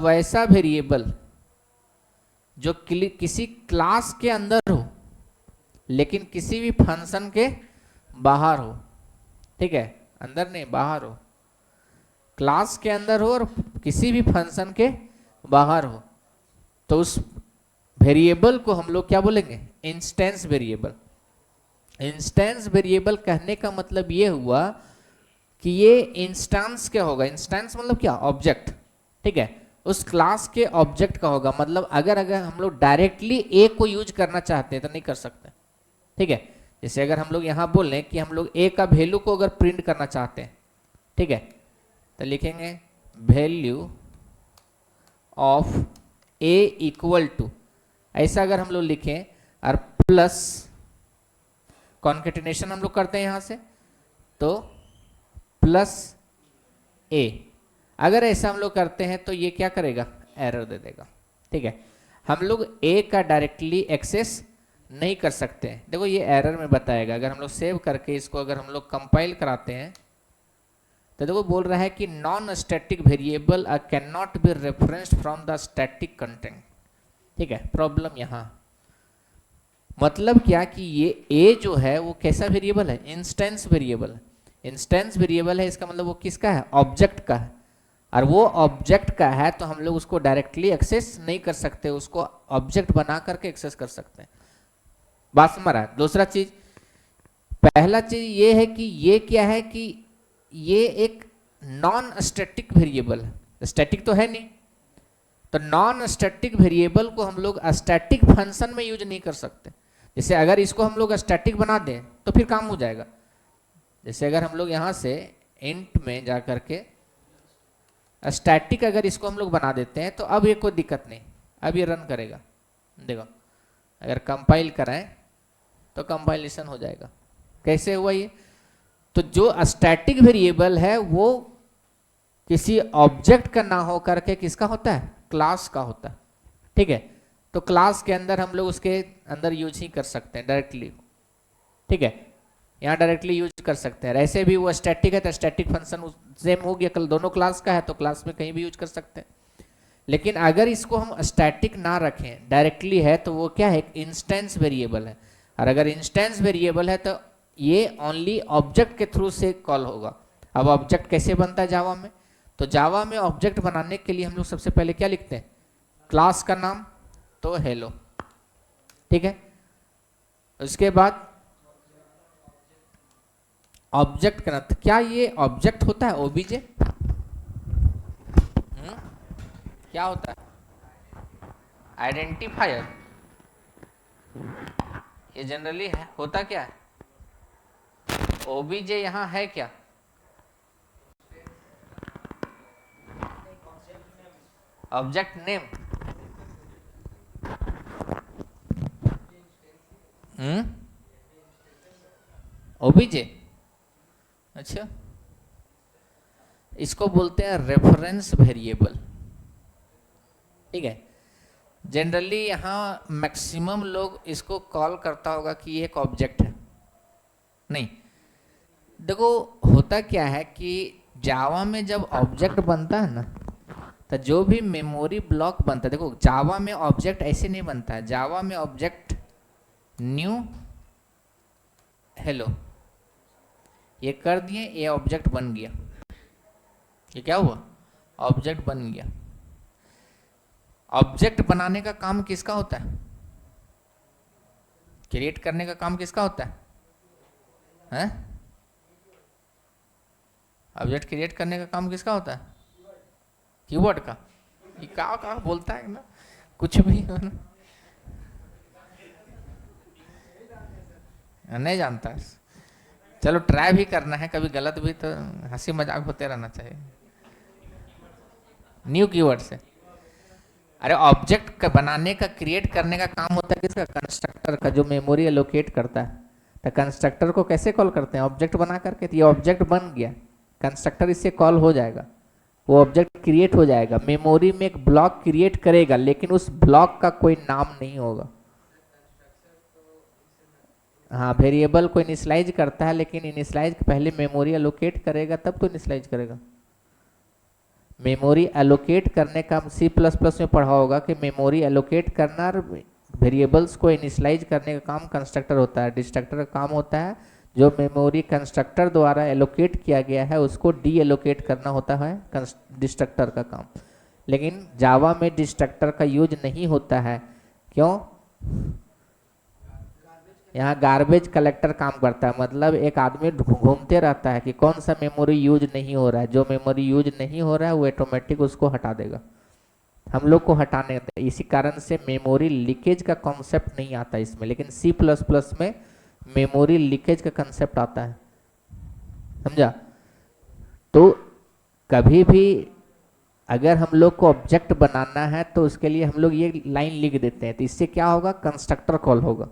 वैसा वेरिएबल जो किसी क्लास के अंदर हो लेकिन किसी भी फंक्शन के बाहर हो, ठीक है, अंदर नहीं बाहर हो, क्लास के अंदर हो और किसी भी फंक्शन के बाहर हो, तो उस वेरिएबल को हम लोग क्या बोलेंगे? Instance variable. इंस्टेंस वेरिएबल कहने का मतलब ये हुआ कि ये इंस्टेंस क्या होगा? इंस्टेंस मतलब क्या? ऑब्जेक्ट, ठीक है, उस क्लास के ऑब्जेक्ट का होगा। मतलब अगर हम लोग डायरेक्टली ए को यूज करना चाहते हैं तो नहीं कर सकते, ठीक है। जैसे अगर हम लोग यहाँ बोल रहे हैं कि हम लोग ए का वैल्यू को अगर प्रिंट करना चाहते हैं, ठीक है, तो लिखेंगे value of a equal to, ऐसा अगर हम लोग लिखें और प्लस कॉन्केटिनेशन हम लोग करते हैं यहां से, तो प्लस ए, अगर ऐसा हम लोग करते हैं तो ये क्या करेगा? एरर दे देगा, ठीक है। हम लोग ए का डायरेक्टली एक्सेस नहीं कर सकते हैं। देखो ये एरर में बताएगा। अगर हम लोग सेव करके इसको अगर हम लोग कंपाइल कराते हैं तो देखो बोल रहा है कि non static variable can not B referenced from the static content, ठीक है। प्रॉब्लम यहाँ मतलब क्या कि ये ए जो है वो कैसा वेरिएबल है? Instance variable. इंस्टेंस वेरिएबल है, इसका मतलब वो किसका है? ऑब्जेक्ट का है। और वो ऑब्जेक्ट का है तो हम लोग उसको डायरेक्टली एक्सेस नहीं कर सकते, उसको ऑब्जेक्ट बना करके एक्सेस कर सकते हैं। बात समझ रहा है? दूसरा चीज, पहला चीज ये है कि ये क्या है कि ये एक नॉन स्टैटिक वेरिएबल है, स्टैटिक तो है नहीं, तो नॉन स्टैटिक वेरिएबल को हम लोग स्टैटिक फंक्शन में यूज नहीं कर सकते। जैसे अगर इसको हम लोग स्टैटिक बना दें तो फिर काम हो जाएगा। जैसे अगर हम लोग यहाँ से इंट में जा करके स्टैटिक अगर इसको हम लोग बना देते हैं तो अब ये कोई दिक्कत नहीं, अब ये रन करेगा। देखो अगर कंपाइल कराएं तो कंपाइलेशन हो जाएगा। कैसे हुआ ये? तो जो स्टैटिक वेरिएबल है वो किसी ऑब्जेक्ट का ना हो करके किसका होता है? क्लास का होता है, ठीक है। तो क्लास के अंदर हम लोग उसके अंदर यूज ही कर सकते हैं डायरेक्टली, ठीक है, यहाँ डायरेक्टली यूज कर सकते हैं। ऐसे भी वो स्टैटिक है तो स्टैटिक फंक्शन सेम हो गया, कल दोनों क्लास का है तो क्लास में कहीं भी यूज कर सकते हैं। लेकिन अगर इसको हम स्टैटिक ना रखें, डायरेक्टली है, तो वो क्या है? एक इंस्टेंस वेरिएबल है। और अगर इंस्टेंस वेरिएबल है तो ये ओनली ऑब्जेक्ट के थ्रू से कॉल होगा। अब ऑब्जेक्ट कैसे बनता है जावा में? तो जावा में ऑब्जेक्ट बनाने के लिए हम लोग सबसे पहले क्या लिखते हैं? क्लास का नाम तो हेलो, ठीक है। उसके बाद ऑब्जेक्ट का नाम, क्या ये ऑब्जेक्ट होता है? ओबीजे क्या होता है? आइडेंटिफायर। ये जनरली होता क्या है? ओबीजे यहाँ है क्या? Object name. ओबीजे, अच्छा, इसको बोलते हैं रेफरेंस वेरिएबल, ठीक है। जनरली यहाँ मैक्सिमम लोग इसको कॉल करता होगा कि ये एक ऑब्जेक्ट है। नहीं, देखो होता क्या है कि जावा में जब ऑब्जेक्ट बनता है ना, तो जो भी मेमोरी ब्लॉक बनता है, देखो जावा में ऑब्जेक्ट ऐसे नहीं बनता है। जावा में ऑब्जेक्ट न्यू हेलो ये कर दिए, ये ऑब्जेक्ट बन गया। ये क्या हुआ? ऑब्जेक्ट बन गया। ऑब्जेक्ट बनाने का काम किसका होता है? क्रिएट करने का काम किसका होता है? हैं? ऑब्जेक्ट क्रिएट करने का काम किसका होता है? कीबोर्ड का। ये का बोलता है ना, कुछ भी हो ना, नहीं जानता है। चलो ट्राई भी करना है, कभी गलत भी तो हंसी मजाक होते रहना चाहिए। न्यू कीवर्ड से, अरे ऑब्जेक्ट बनाने का, क्रिएट करने का काम होता है किसका? कंस्ट्रक्टर का, जो मेमोरी एलोकेट करता है। तो कंस्ट्रक्टर को कैसे कॉल करते हैं? ऑब्जेक्ट बना करके। तो ये ऑब्जेक्ट बन गया, कंस्ट्रक्टर इससे कॉल हो जाएगा, वो ऑब्जेक्ट क्रिएट हो जाएगा, मेमोरी में एक ब्लॉक क्रिएट करेगा, लेकिन उस ब्लॉक का कोई नाम नहीं होगा। हाँ, वेरिएबल को इनिशियलाइज करता है, लेकिन इनिशियलाइज पहले मेमोरी एलोकेट करेगा तब तो इनिशियलाइज करेगा। मेमोरी एलोकेट करने का सी प्लस प्लस में पढ़ा होगा कि मेमोरी एलोकेट करना और वेरिएबल्स को इनिशियलाइज करने का काम कंस्ट्रक्टर होता है। डिस्ट्रक्टर का काम होता है जो मेमोरी कंस्ट्रक्टर द्वारा एलोकेट किया गया है उसको डी एलोकेट करना होता है डिस्ट्रक्टर का काम। लेकिन जावा में डिस्ट्रक्टर का यूज नहीं होता है। क्यों? यहाँ गार्बेज कलेक्टर काम करता है, मतलब एक आदमी घूमते रहता है कि कौन सा मेमोरी यूज नहीं हो रहा है। जो मेमोरी यूज नहीं हो रहा है वो ऑटोमेटिक उसको हटा देगा। हम लोग को हटाने देता है। इसी कारण से मेमोरी लीकेज का कॉन्सेप्ट नहीं आता इसमें, लेकिन सी प्लस प्लस में मेमोरी लीकेज का कंसेप्ट आता है। समझा? तो कभी भी अगर हम लोग को ऑब्जेक्ट बनाना है तो उसके लिए हम लोग ये लाइन लिख देते हैं, तो इससे क्या होगा? कंस्ट्रक्टर कॉल होगा।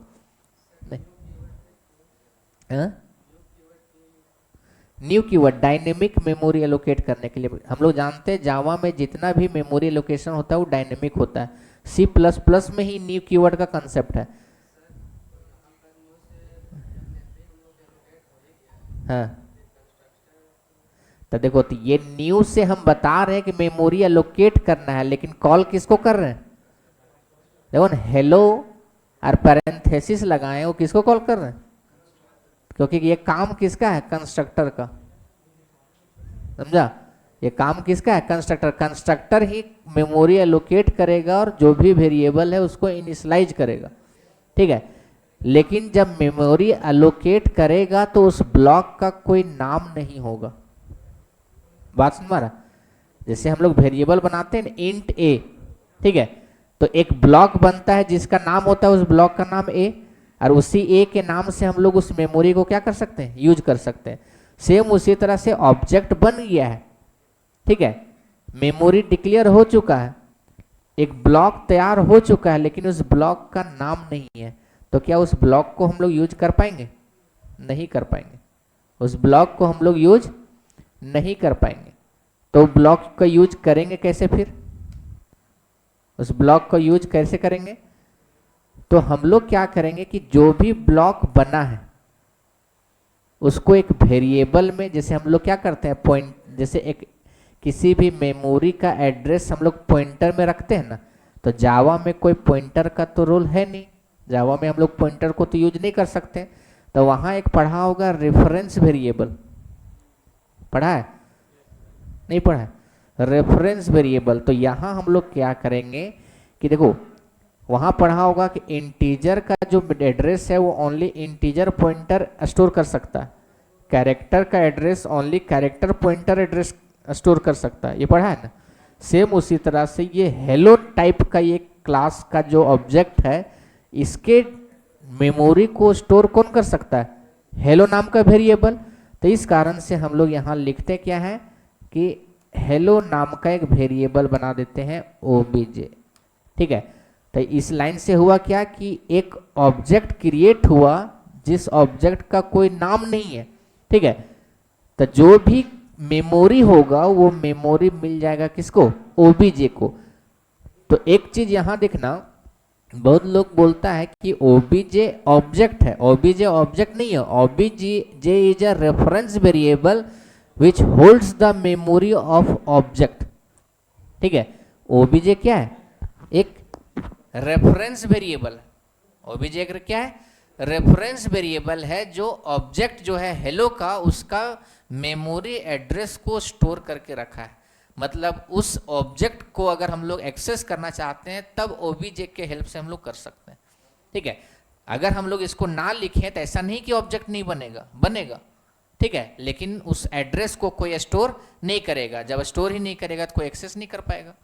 New keyword dynamic memory allocate करने के लिए। हम लोग जानते हैं जावा में जितना भी मेमोरी एलोकेशन होता है वो डायनेमिक होता है। सी प्लस प्लस में ही न्यू कीवर्ड का कंसेप्ट है। हाँ, तो देखो, तो ये न्यू से हम बता रहे हैं कि मेमोरी एलोकेट करना है, लेकिन कॉल किसको कर रहे हैं? देखो, हेलो और पैरेंथेसिस लगाए वो किसको कॉल कर रहे हैं? क्योंकि ये काम किसका है? कंस्ट्रक्टर का। समझा? ये काम किसका है? कंस्ट्रक्टर। कंस्ट्रक्टर ही मेमोरी एलोकेट करेगा और जो भी वेरिएबल है उसको इनिशियलाइज करेगा। ठीक है, लेकिन जब मेमोरी एलोकेट करेगा तो उस ब्लॉक का कोई नाम नहीं होगा। बात सुन मारा? जैसे हम लोग वेरिएबल बनाते हैं इंट ए, ठीक है, तो एक ब्लॉक बनता है जिसका नाम होता है उस ब्लॉक का नाम ए, और उसी ए के नाम से हम लोग उस मेमोरी को क्या कर सकते हैं? यूज कर सकते हैं। सेम उसी तरह से ऑब्जेक्ट बन गया है। ठीक है, मेमोरी डिक्लेयर हो चुका है, एक ब्लॉक तैयार हो चुका है, लेकिन उस ब्लॉक का नाम नहीं है, तो क्या उस ब्लॉक को हम लोग यूज कर पाएंगे? नहीं कर पाएंगे। उस ब्लॉक को हम लोग यूज नहीं कर पाएंगे। तो ब्लॉक का यूज करेंगे कैसे? फिर उस ब्लॉक को यूज कैसे करेंगे? तो हम लोग क्या करेंगे कि जो भी ब्लॉक बना है उसको एक वेरिएबल में, जैसे हम लोग क्या करते हैं पॉइंट, जैसे एक किसी भी मेमोरी का एड्रेस हम लोग पॉइंटर में रखते हैं ना, तो जावा में कोई पॉइंटर का तो रोल है नहीं। जावा में हम लोग पॉइंटर को तो यूज नहीं कर सकते। तो वहां एक पढ़ा होगा रेफरेंस वेरिएबल, पढ़ा है? नहीं पढ़ा है? Reference variable. तो यहाँ हम लोग क्या करेंगे कि देखो, वहां पढ़ा होगा कि इंटीजर का जो एड्रेस है वो ओनली इंटीजर पॉइंटर स्टोर कर सकता है, कैरेक्टर का address only character pointer address store कर सकता है। ये पढ़ा है ना? सेम उसी तरह से ये हेलो टाइप का ये क्लास का जो ऑब्जेक्ट है, इसके मेमोरी को स्टोर कौन कर सकता है? हेलो नाम का वेरिएबल। तो इस कारण से हम लोग यहाँ लिखते क्या है कि हेलो नाम का एक वेरिएबल बना देते हैं ओबीजे। ठीक है, तो इस लाइन से हुआ क्या कि एक ऑब्जेक्ट क्रिएट हुआ जिस ऑब्जेक्ट का कोई नाम नहीं है। ठीक है, तो जो भी मेमोरी होगा वो मेमोरी मिल जाएगा किसको? ओबीजे को। तो एक चीज यहां देखना, बहुत लोग बोलता है कि ओबीजे ऑब्जेक्ट है। ओबीजे ऑब्जेक्ट नहीं है। OBJ is a reference variable which holds the memory of object. ठीक है, ओबीजे क्या है? एक रेफरेंस वेरिएबल। ओबीजे क्या है? रेफरेंस वेरिएबल है जो ऑब्जेक्ट जो है हेलो का, उसका मेमोरी एड्रेस को स्टोर करके रखा है। मतलब उस ऑब्जेक्ट को अगर हम लोग एक्सेस करना चाहते हैं तब ओबीजे के हेल्प से हम लोग कर सकते हैं। ठीक है, अगर हम लोग इसको ना लिखें तो ऐसा नहीं कि ऑब्जेक्ट नहीं बनेगा, बनेगा। ठीक है, लेकिन उस एड्रेस को कोई स्टोर नहीं करेगा। जब स्टोर ही नहीं करेगा तो कोई एक्सेस नहीं कर पाएगा।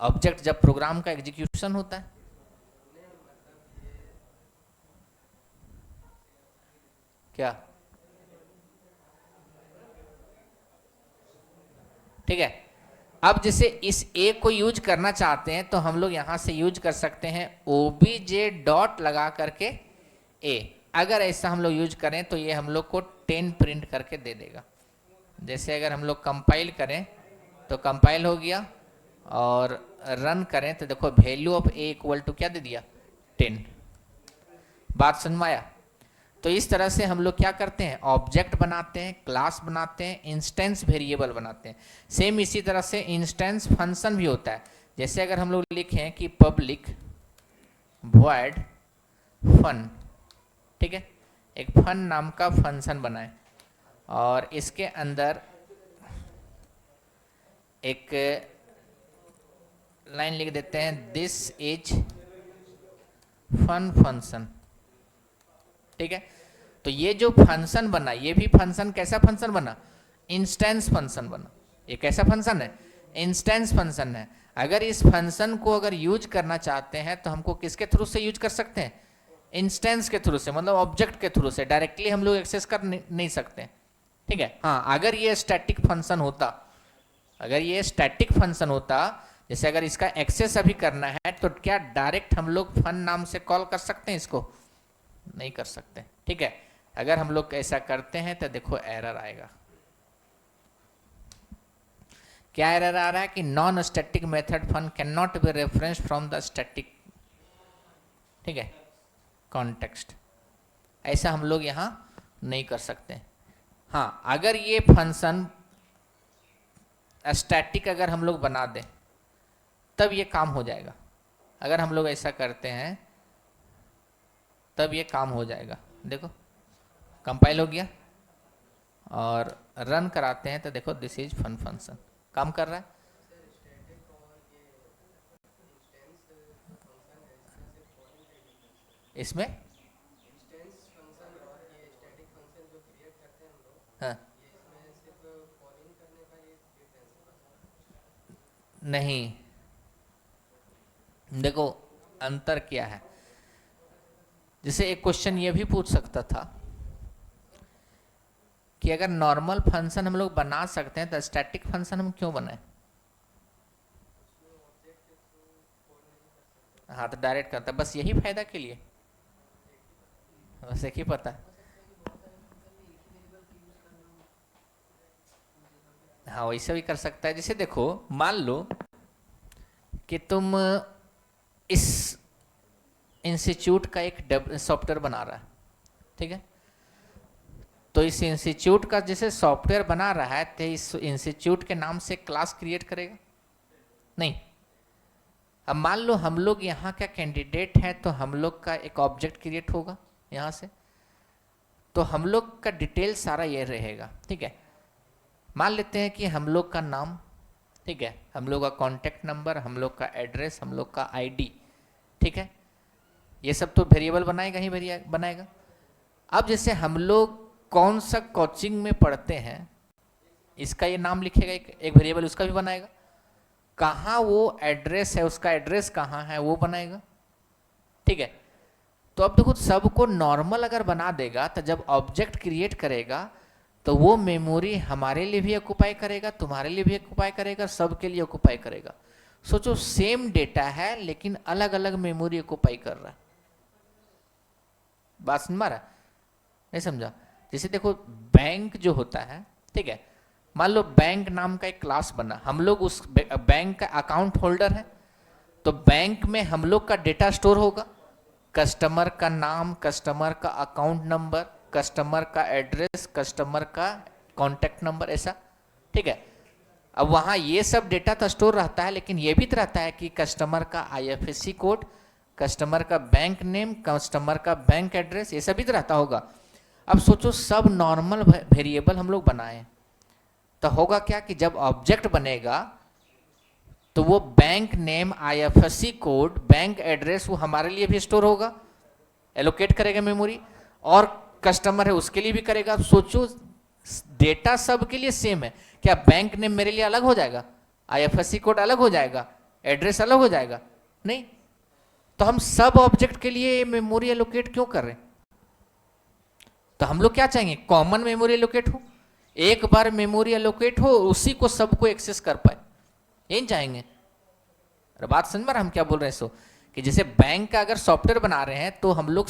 ऑब्जेक्ट जब प्रोग्राम का एग्जीक्यूशन होता है, क्या? ठीक है, अब जैसे इस ए को यूज करना चाहते हैं तो हम लोग यहां से यूज कर सकते हैं ओबीजे डॉट लगा करके ए। अगर ऐसा हम लोग यूज करें तो ये हम लोग को 10 प्रिंट करके दे देगा। जैसे अगर हम लोग कंपाइल करें तो कंपाइल हो गया, और रन करें तो देखो value of a equal to क्या दे दिया? 10। बात समझ में आया? तो इस तरह से हम लोग क्या करते हैं, ऑब्जेक्ट बनाते हैं, क्लास बनाते हैं, इंस्टेंस वेरिएबल बनाते हैं। सेम इसी तरह से इंस्टेंस फंक्शन भी होता है। जैसे अगर हम लोग लिखें कि पब्लिक वॉइड फन, ठीक है, एक फन नाम का फंक्शन बनाए और इसके अंदर एक लाइन लिख देते हैं, दिस इज फन फंक्शन, ठीक है। तो ये जो फंक्शन बना, ये भी फंक्शन कैसा फंक्शन बना, इंस्टेंस फंक्शन बना। ये कैसा फंक्शन है, इंस्टेंस फंक्शन है। अगर इस फंक्शन को अगर यूज करना चाहते हैं तो हमको किसके थ्रू से यूज कर सकते हैं, इंस्टेंस के थ्रू से, मतलब ऑब्जेक्ट के थ्रू से। डायरेक्टली हम लोग एक्सेस कर नहीं सकते, ठीक है। हाँ, अगर ये स्टैटिक फंक्शन होता, अगर ये स्टैटिक फंक्शन होता, जैसे अगर इसका एक्सेस अभी करना है तो क्या डायरेक्ट हम लोग फन नाम से कॉल कर सकते हैं इसको, नहीं कर सकते, ठीक है। अगर हम लोग ऐसा करते हैं तो देखो एरर आएगा। क्या एरर आ रहा है कि non static method fun can not be reference from the static, ठीक है, कॉन्टेक्स्ट। ऐसा हम लोग यहां नहीं कर सकते। हाँ, अगर ये फंक्शन स्टैटिक अगर हम लोग बना दें तब ये काम हो जाएगा। अगर हम लोग ऐसा करते हैं तब ये काम हो जाएगा। देखो कंपाइल हो गया और रन कराते हैं तो देखो दिस इज फन फंक्शन काम कर रहा है। इसमें हाँ, नहीं, देखो अंतर क्या है। जैसे एक क्वेश्चन ये भी पूछ सकता था कि अगर नॉर्मल फंक्शन हम लोग बना सकते हैं तो स्टैटिक फंक्शन हम क्यों बनाए। हाँ, तो डायरेक्ट करता, बस यही फायदा के लिए, बस एक ही पता। हाँ, वैसे भी कर सकता है। जैसे देखो मान लो कि तुम इस इंस्टीट्यूट का एक सॉफ्टवेयर बना रहा है, ठीक है। तो इस इंस्टीट्यूट का जैसे सॉफ्टवेयर बना रहा है तो इस इंस्टीट्यूट के नाम से क्लास क्रिएट करेगा नहीं। अब मान लो हम लोग यहाँ का कैंडिडेट है तो हम लोग का एक ऑब्जेक्ट क्रिएट होगा यहाँ से, तो हम लोग का डिटेल सारा ये रहेगा, ठीक है। मान लेते हैं कि हम लोग का नाम, ठीक है, हम लोग का कॉन्टैक्ट नंबर, हम लोग का एड्रेस, हम लोग का आईडी, ठीक है। ये सब तो वेरिएबल बनाएगा ही बनाएगा। अब जैसे हम लोग कौन सा कोचिंग में पढ़ते हैं इसका ये नाम लिखेगा, एक वेरिएबल उसका भी बनाएगा। कहाँ वो एड्रेस है, उसका एड्रेस कहाँ है वो बनाएगा, ठीक है। तो अब देखो सबको नॉर्मल अगर बना देगा तो जब ऑब्जेक्ट क्रिएट करेगा तो वो मेमोरी हमारे लिए भी ऑक्युपाई करेगा, तुम्हारे लिए भी ऑक्युपाई करेगा, सबके लिए ऑक्युपाई करेगा। सोचो सेम डेटा है लेकिन अलग अलग मेमोरी ऑक्युपाई कर रहा है। बात समझ रहा, नहीं समझा। जैसे देखो बैंक जो होता है, ठीक है, मान लो बैंक नाम का एक क्लास बना, हम लोग उस बैंक का अकाउंट होल्डर है, तो बैंक में हम लोग का डेटा स्टोर होगा, कस्टमर का नाम, कस्टमर का अकाउंट नंबर, कस्टमर का एड्रेस, कस्टमर का कॉन्टैक्ट नंबर, ऐसा, ठीक है। अब वहाँ ये सब डेटा तो स्टोर रहता है लेकिन ये भी तो रहता है कि कस्टमर का आईएफएससी कोड, कस्टमर का बैंक नेम, कस्टमर का बैंक एड्रेस, ये सब भी तो रहता होगा। अब सोचो सब नॉर्मल वेरिएबल हम लोग बनाए तो होगा क्या कि जब ऑब्जेक्ट बनेगा तो वो bank name, IFSC code, bank address वो हमारे लिए भी स्टोर होगा, एलोकेट करेगा मेमोरी, और कस्टमर है उसके लिए भी करेगा। सोचो डेटा सब के लिए सेम है, क्या बैंक नेम मेरे लिए अलग हो जाएगा, आईएफएससी कोड अलग हो जाएगा, एड्रेस अलग हो जाएगा, नहीं। तो हम सब ऑब्जेक्ट के लिए मेमोरी एलोकेट क्यों कर रहे हैं। तो हम लोग क्या चाहेंगे, कॉमन मेमोरी एलोकेट हो, एक बार मेमोरी एलोकेट हो, उसी को सबको एक्सेस कर पाए, यही चाहेंगे। अरे बात समझ में हम क्या बोल रहे हैं। सो कि जैसे बैंक का अगर सॉफ्टवेयर बना रहे हैं तो हम लोग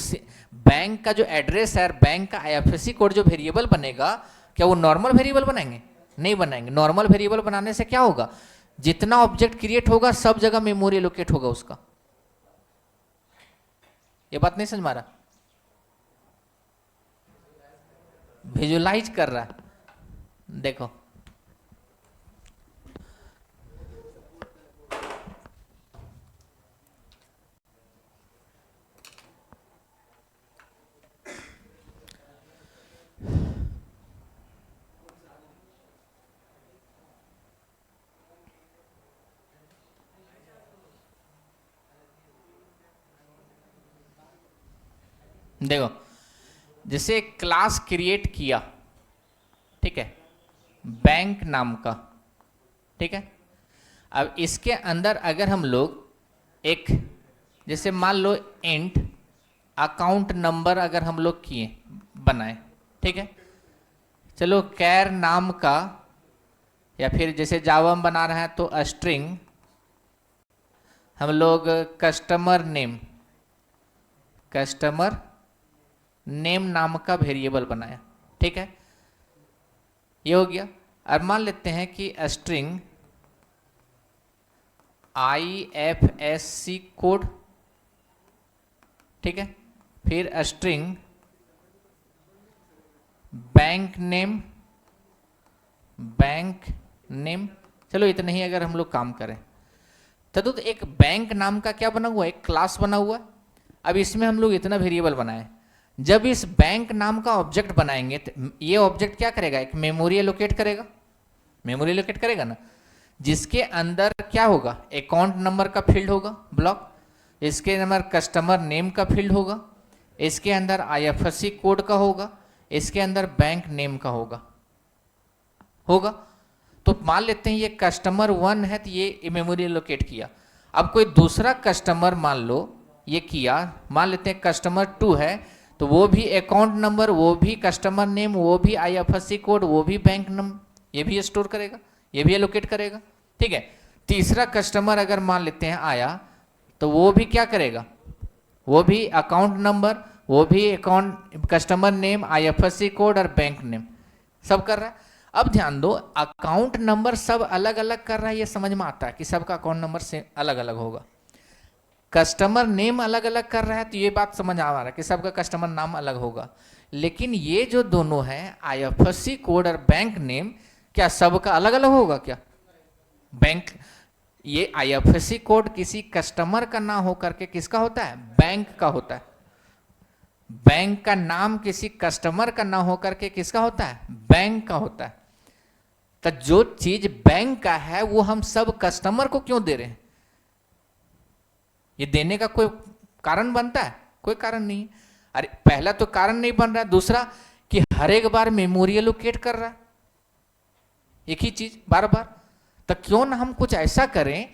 बैंक का जो एड्रेस है, बैंक का आईएफएससी कोड जो वेरिएबल बनेगा, क्या वो नॉर्मल वेरिएबल बनाएंगे, नहीं बनाएंगे। नॉर्मल वेरिएबल बनाने से क्या होगा, जितना ऑब्जेक्ट क्रिएट होगा सब जगह मेमोरी एलोकेट होगा उसका। ये बात नहीं समझ में आ रहा। विजुलाइज कर रहा है। देखो देखो जैसे क्लास क्रिएट किया, ठीक है, बैंक नाम का, ठीक है। अब इसके अंदर अगर हम लोग एक जैसे मान लो इंट अकाउंट नंबर अगर हम लोग किए बनाए, ठीक है, चलो कैर नाम का, या फिर जैसे जावा में बना रहा है तो स्ट्रिंग हम लोग कस्टमर नेम नाम का वेरिएबल बनाया, ठीक है, ये हो गया। अब मान लेते हैं कि स्ट्रिंग IFSC कोड, ठीक है, फिर स्ट्रिंग बैंक नेम, चलो इतना ही अगर हम लोग काम करें तो एक बैंक नाम का क्या बना हुआ है, एक क्लास बना हुआ है। अब इसमें हम लोग इतना वेरिएबल बनाए, जब इस बैंक नाम का ऑब्जेक्ट बनाएंगे तो ये ऑब्जेक्ट क्या करेगा, एक मेमोरी एलोकेट करेगा ना, जिसके अंदर क्या होगा, अकाउंट नंबर का फील्ड होगा ब्लॉक, इसके अंदर कस्टमर नेम का फील्ड होगा, इसके अंदर IFSC कोड का होगा, इसके अंदर बैंक नेम का होगा। तो मान लेते हैं ये कस्टमर 1 है तो ये मेमोरी एलोकेट किया। अब कोई दूसरा कस्टमर मान लो ये किया, मान लेते हैं कस्टमर 2 है तो वो भी अकाउंट नंबर, वो भी कस्टमर नेम, वो भी IFSC कोड, वो भी बैंक नंबर, ये भी स्टोर करेगा, ये भी एलोकेट करेगा, ठीक है। तीसरा कस्टमर अगर मान लेते हैं आया तो वो भी क्या करेगा, वो भी अकाउंट नंबर, वो भी account customer name, IFSC code और बैंक नेम सब कर रहा है। अब ध्यान दो, अकाउंट नंबर सब अलग अलग कर रहा है, ये समझ में आता है कि सबका अकाउंट नंबर से अलग अलग होगा। कस्टमर नेम अलग अलग कर रहा है तो ये बात समझ आ रहा है कि सबका कस्टमर नाम अलग होगा। लेकिन ये जो दोनों हैं IFSC कोड और बैंक नेम, क्या सबका अलग अलग होगा क्या? बैंक, ये IFSC कोड किसी कस्टमर का ना हो करके किसका होता है, बैंक का होता है। बैंक का नाम किसी कस्टमर का ना हो करके किसका होता है, बैंक का होता है। तो जो चीज बैंक का है वो हम सब कस्टमर को क्यों दे रहे हैं? ये देने का कोई कारण बनता है? कोई कारण नहीं। अरे पहला तो कारण नहीं बन रहा है, दूसरा कि हर एक बार मेमोरी एलोकेट कर रहा है एक ही चीज बार बार। तो क्यों ना हम कुछ ऐसा करें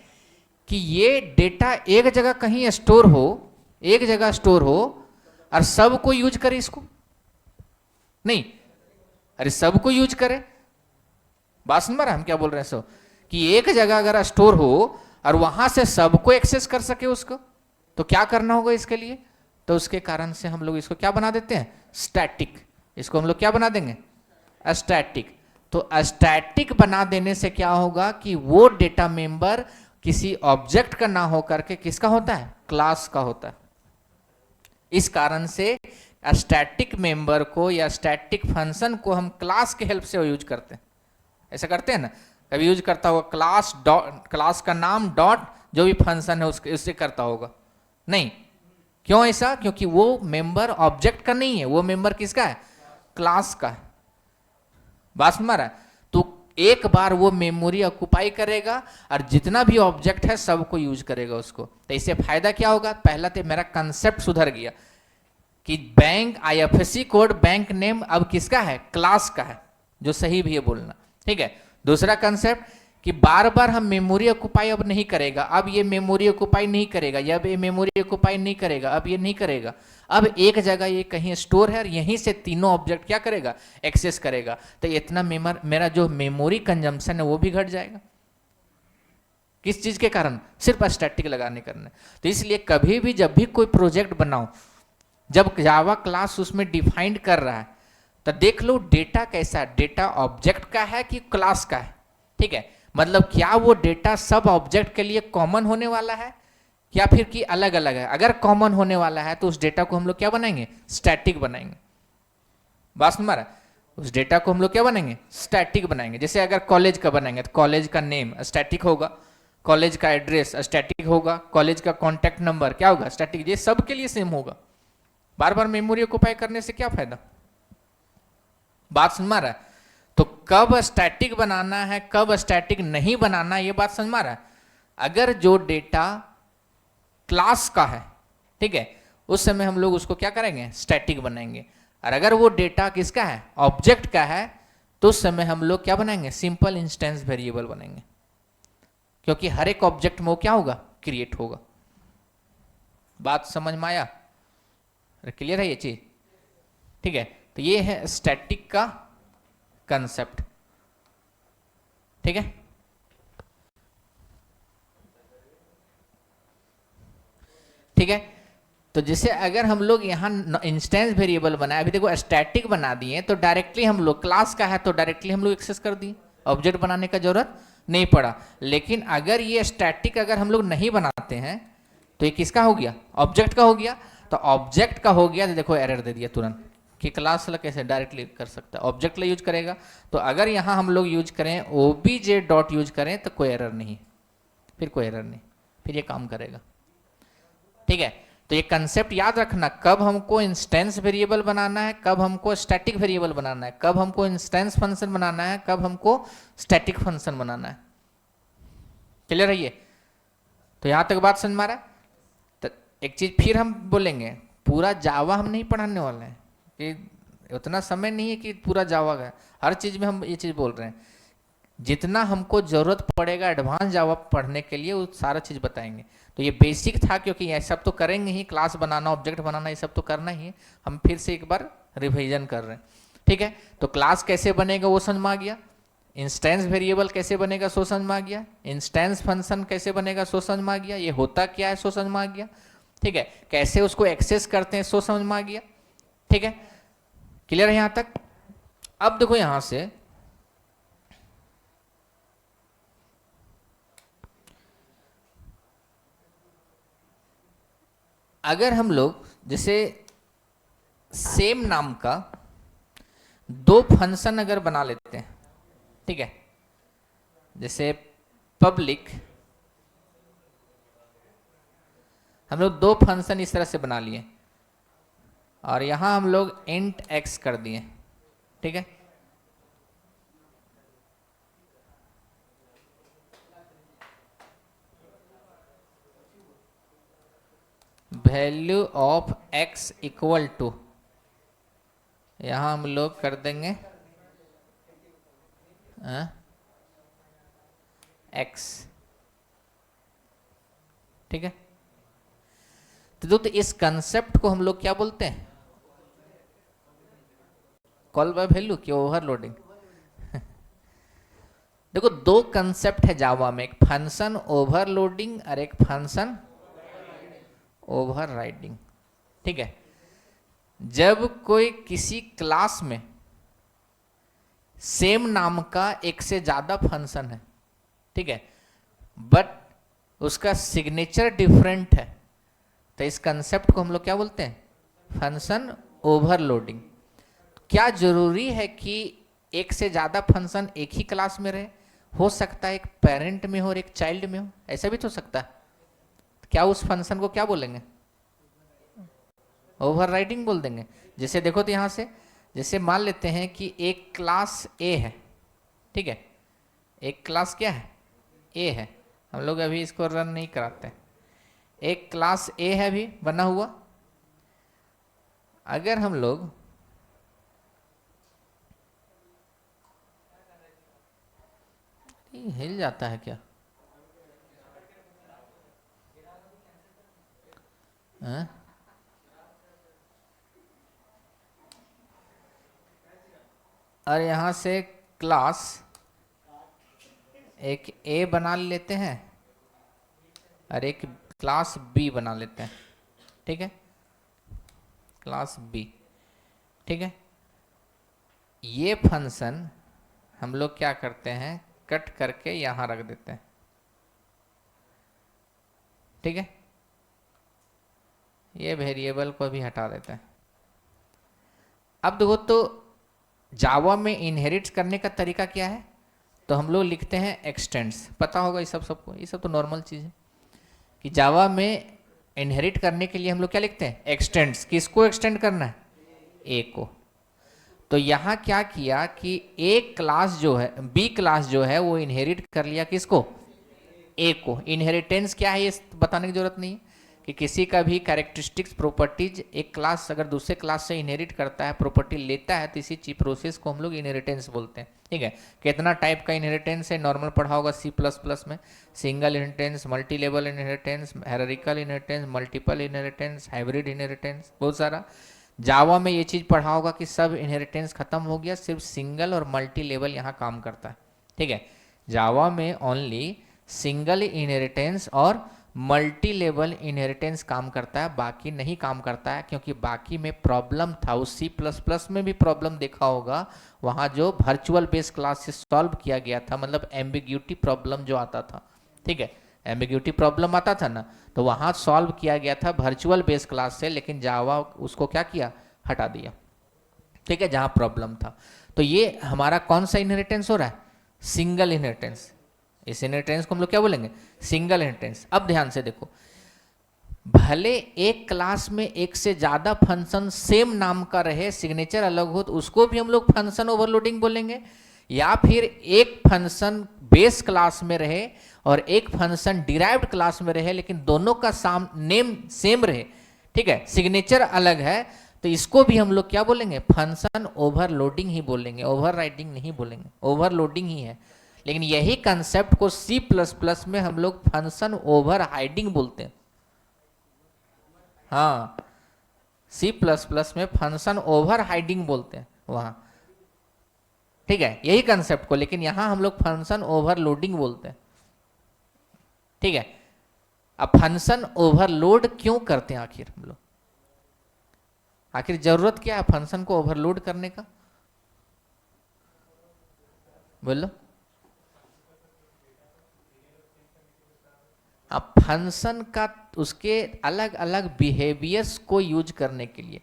कि ये डेटा एक जगह कहीं स्टोर हो, एक जगह स्टोर हो और सबको यूज करे इसको। नहीं, अरे सबको यूज करे, बात सुन रहा हम क्या बोल रहे हैं? सो कि एक जगह अगर स्टोर हो और वहां से सबको एक्सेस कर सके उसको, तो क्या करना होगा इसके लिए? तो उसके कारण से हम लोग इसको क्या बना देते हैं, स्टैटिक। इसको हम लोग क्या बना देंगे, स्टैटिक। तो स्टैटिक बना देने से क्या होगा कि वो डेटा मेंबर किसी ऑब्जेक्ट का ना हो करके किसका होता है, क्लास का होता है। इस कारण से स्टैटिक मेंबर को या स्टैटिक फंक्शन को हम क्लास के हेल्प से यूज करते हैं। ऐसा करते हैं ना, कभी यूज करता होगा क्लास डॉट, क्लास का नाम डॉट जो भी फंक्शन है उससे करता होगा? नहीं। क्यों ऐसा? क्योंकि वो मेंबर ऑब्जेक्ट का नहीं है, वो मेंबर किसका है, क्लास का है। बात समझ रहा है? तो एक बार वो मेमोरी ऑक्युपाई करेगा और जितना भी ऑब्जेक्ट है सबको यूज करेगा उसको। तो इससे फायदा क्या होगा? पहला तो मेरा कंसेप्ट सुधर गया कि bank IFSC code bank name अब किसका है, क्लास का है, जो सही भी है बोलना, ठीक है। दूसरा कंसेप्ट कि बार बार हम मेमोरी ऑक्युपाई अब नहीं करेगा, अब ये मेमोरी ऑक्युपाई नहीं करेगा, अब ये मेमोरी ऑक्युपाई नहीं करेगा, अब ये नहीं करेगा। अब एक जगह ये कहीं स्टोर है और यहीं से तीनों ऑब्जेक्ट क्या करेगा, एक्सेस करेगा। तो इतना मेरा जो मेमोरी कंजम्पशन है वो भी घट जाएगा। किस चीज के कारण? सिर्फ स्टैटिक लगाने करने। तो इसलिए कभी भी जब भी कोई प्रोजेक्ट बनाओ, जब जावा क्लास उसमें डिफाइंड कर रहा है तो देख लो डेटा कैसा है, डेटा ऑब्जेक्ट का है कि क्लास का है, ठीक है। मतलब क्या वो डेटा सब ऑब्जेक्ट के लिए कॉमन होने वाला है या फिर कि अलग अलग है? अगर कॉमन होने वाला है तो उस डेटा को हम लोग क्या बनाएंगे, स्टैटिक बनाएंगे। बात समझ रहा है? उस डेटा को हम लोग क्या बनाएंगे, स्टैटिक बनाएंगे। जैसे अगर कॉलेज का बनाएंगे तो कॉलेज का नेम स्टैटिक होगा, कॉलेज का एड्रेस स्टैटिक होगा, कॉलेज का कॉन्टैक्ट नंबर क्या होगा, स्टैटिक। ये सब के लिए सेम होगा। बार बार मेमोरी ऑक्यूपाई करने से क्या फायदा। बात समझ में आ रहा है। तो कब स्टैटिक बनाना है, कब स्टैटिक नहीं बनाना, ये बात समझ में आ रहा है। अगर जो डेटा क्लास का है, ठीक है, उस समय हम लोग उसको क्या करेंगे, स्टैटिक बनाएंगे। और अगर वो डेटा किसका है, ऑब्जेक्ट का है, तो उस समय हम लोग क्या बनाएंगे, सिंपल इंस्टेंस वेरिएबल बनाएंगे, क्योंकि हर एक ऑब्जेक्ट में वो क्या होगा, क्रिएट होगा। बात समझ में आया, क्लियर है ये चीज, ठीक है। तो ये है स्टैटिक का कंसेप्ट, ठीक है। ठीक है, तो जैसे अगर हम लोग यहाँ इंस्टेंस वेरिएबल बनाए, अभी देखो स्टैटिक बना दिए, तो डायरेक्टली हम लोग क्लास का है तो डायरेक्टली हम लोग एक्सेस कर दिए, ऑब्जेक्ट बनाने का जरूरत नहीं पड़ा। लेकिन अगर ये स्टैटिक अगर हम लोग नहीं बनाते हैं तो ये किसका हो गया, ऑब्जेक्ट का हो गया। तो ऑब्जेक्ट का हो गया तो देखो एरर दे दिया तुरंत कि क्लास वाला कैसे डायरेक्टली कर सकता है, ऑब्जेक्ट ला यूज करेगा। तो अगर यहाँ हम लोग यूज करें ओबीजे डॉट यूज करें तो कोई एरर नहीं, फिर कोई एरर नहीं, फिर ये काम करेगा, ठीक है। तो ये कंसेप्ट याद रखना, कब हमको इंस्टेंस वेरिएबल बनाना है, कब हमको स्टैटिक वेरिएबल बनाना है, कब हमको इंस्टेंस फंक्शन बनाना है, कब हमको स्टैटिक फंक्शन बनाना है। क्लियर है ये। तो यहां तक बात समझ में आ रहा है। तो एक चीज फिर हम बोलेंगे, पूरा जावा हम नहीं पढ़ाने वाले हैं, कि उतना समय नहीं है कि पूरा जावा का हर चीज में हम ये चीज बोल रहे हैं। जितना हमको जरूरत पड़ेगा एडवांस जावा पढ़ने के लिए वो सारा चीज बताएंगे। तो ये बेसिक था, क्योंकि ये सब तो करेंगे ही, क्लास बनाना, ऑब्जेक्ट बनाना, ये सब तो करना ही है। हम फिर से एक बार रिवीजन कर रहे हैं, ठीक है। तो क्लास कैसे बनेगा वो समझ में आ गया, इंस्टेंस वेरिएबल कैसे बनेगा सो समझ में आ गया, इंस्टेंस फंक्शन कैसे बनेगा सो समझ में आ गया, ये होता क्या है सो समझ में आ गया, ठीक है। कैसे उसको एक्सेस करते हैं सो समझ में आ गया, ठीक है। क्लियर है यहां तक। अब देखो यहां से अगर हम लोग जैसे सेम नाम का दो फंक्शन अगर बना लेते हैं, ठीक है, जैसे पब्लिक, हम लोग दो फंक्शन इस तरह से बना लिए और यहां हम लोग इंट एक्स कर दिए, ठीक है। Value of x equal to, यहां हम लोग कर देंगे एक्स, ठीक है। तो इस कंसेप्ट को हम लोग क्या बोलते हैं, कॉल बाय वैल्यू की ओवरलोडिंग। देखो दो कंसेप्ट है जावा में, एक फंक्शन ओवरलोडिंग और एक फंक्शन ओवरराइडिंग, ठीक है। जब कोई किसी क्लास में सेम नाम का एक से ज्यादा फंक्शन है, ठीक है, बट उसका सिग्नेचर डिफरेंट है, तो इस कंसेप्ट को हम लोग क्या बोलते हैं, फंक्शन ओवरलोडिंग। क्या जरूरी है कि एक से ज्यादा फंक्शन एक ही क्लास में रहे, हो सकता है एक पेरेंट में हो और एक चाइल्ड में हो, ऐसा भी तो हो सकता है। क्या उस फंक्शन को क्या बोलेंगे, ओवरराइडिंग बोल देंगे। जैसे देखो तो यहां से जैसे मान लेते हैं कि एक क्लास ए है, ठीक है, एक क्लास क्या है, ए है। हम लोग अभी इसको रन नहीं कराते, एक क्लास ए है अभी बना हुआ। अगर हम लोग हिल जाता है क्या, हाँ? और यहां से क्लास एक ए बना लेते हैं और एक क्लास बी बना लेते हैं, ठीक है, क्लास बी, ठीक है। ये फंक्शन हम लोग क्या करते हैं, कट करके यहां रख देते हैं, ठीक है। ये वेरिएबल को भी हटा देते हैं। अब देखो तो जावा में इनहेरिट करने का तरीका क्या है? तो हम लोग लिखते हैं एक्सटेंड्स, पता होगा ये सब सबको, ये सब तो नॉर्मल चीज़ है कि जावा में इनहेरिट करने के लिए हम लोग क्या लिखते हैं? एक्सटेंड्स। किसको एक्सटेंड करना है? ए को। तो यहाँ क्या किया कि ए क्लास जो है, बी क्लास जो है वो इनहेरिट कर लिया किसको? ए को। इनहेरिटेंस क्या है ये बताने की जरूरत नहीं है कि किसी का भी कैरेक्टरिस्टिक्स प्रॉपर्टीज एक क्लास अगर दूसरे क्लास से इनहेरिट करता है, प्रॉपर्टी लेता है, तो इसी चीज प्रोसेस को हम लोग इनहेरिटेंस बोलते हैं। ठीक है, कितना टाइप का इनहेरिटेंस है? नॉर्मल पढ़ा होगा C++ में, single inheritance, multi level inheritance, hierarchical inheritance, multiple inheritance, hybrid inheritance, बहुत सारा। जावा में ये चीज़ पढ़ा होगा कि सब इनहेरिटेंस खत्म हो गया, सिर्फ सिंगल और मल्टी लेवल यहाँ काम करता है। ठीक है, जावा में ओनली सिंगल इनहेरिटेंस और मल्टी लेवल इनहेरिटेंस काम करता है, बाकी नहीं काम करता है, क्योंकि बाकी में प्रॉब्लम था। उस C++ में भी प्रॉब्लम देखा होगा, वहाँ जो वर्चुअल बेस क्लास से सॉल्व किया गया था, मतलब एम्बिग्यूटी प्रॉब्लम जो आता था। ठीक है, एम्बिग्यूटी प्रॉब्लम आता था ना, तो वहाँ सॉल्व किया गया था वर्चुअल बेस क्लास से, लेकिन जावा उसको क्या किया? हटा दिया। ठीक है, जहाँ प्रॉब्लम था। तो ये हमारा कौन सा इनहेरिटेंस हो रहा है? Single inheritance. इस इनहेरिटेंस को हम लोग क्या बोलेंगे? Single inheritance. अब ध्यान से देखो, भले एक क्लास में एक से ज्यादा फंक्शन सेम नाम का रहे, सिग्नेचर अलग हो, तो उसको भी हम लोग फंक्शन ओवरलोडिंग बोलेंगे। या फिर एक फंक्शन बेस क्लास में रहे और एक फंक्शन डिराइव्ड क्लास में रहे, लेकिन दोनों का नेम सेम रहे, ठीक है, सिग्नेचर अलग है, तो इसको भी हम लोग क्या बोलेंगे? फंक्शन ओवरलोडिंग ही बोलेंगे, ओवरराइडिंग नहीं बोलेंगे, ओवरलोडिंग ही है। लेकिन यही कंसेप्ट को C++ में हम लोग फंक्शन ओवरराइडिंग बोलते हैं। हाँ, C++ में फंक्शन ओवरराइडिंग बोलते हैं वहां। ठीक है, यही कंसेप्ट को, लेकिन यहां हम लोग फंक्शन ओवरलोडिंग बोलते हैं। ठीक है, अब फंक्शन ओवरलोड क्यों करते हैं आखिर हम लोग? आखिर जरूरत क्या है फंक्शन को ओवरलोड करने का? बोलो। अब फंक्शन का उसके अलग अलग बिहेवियर्स को यूज करने के लिए,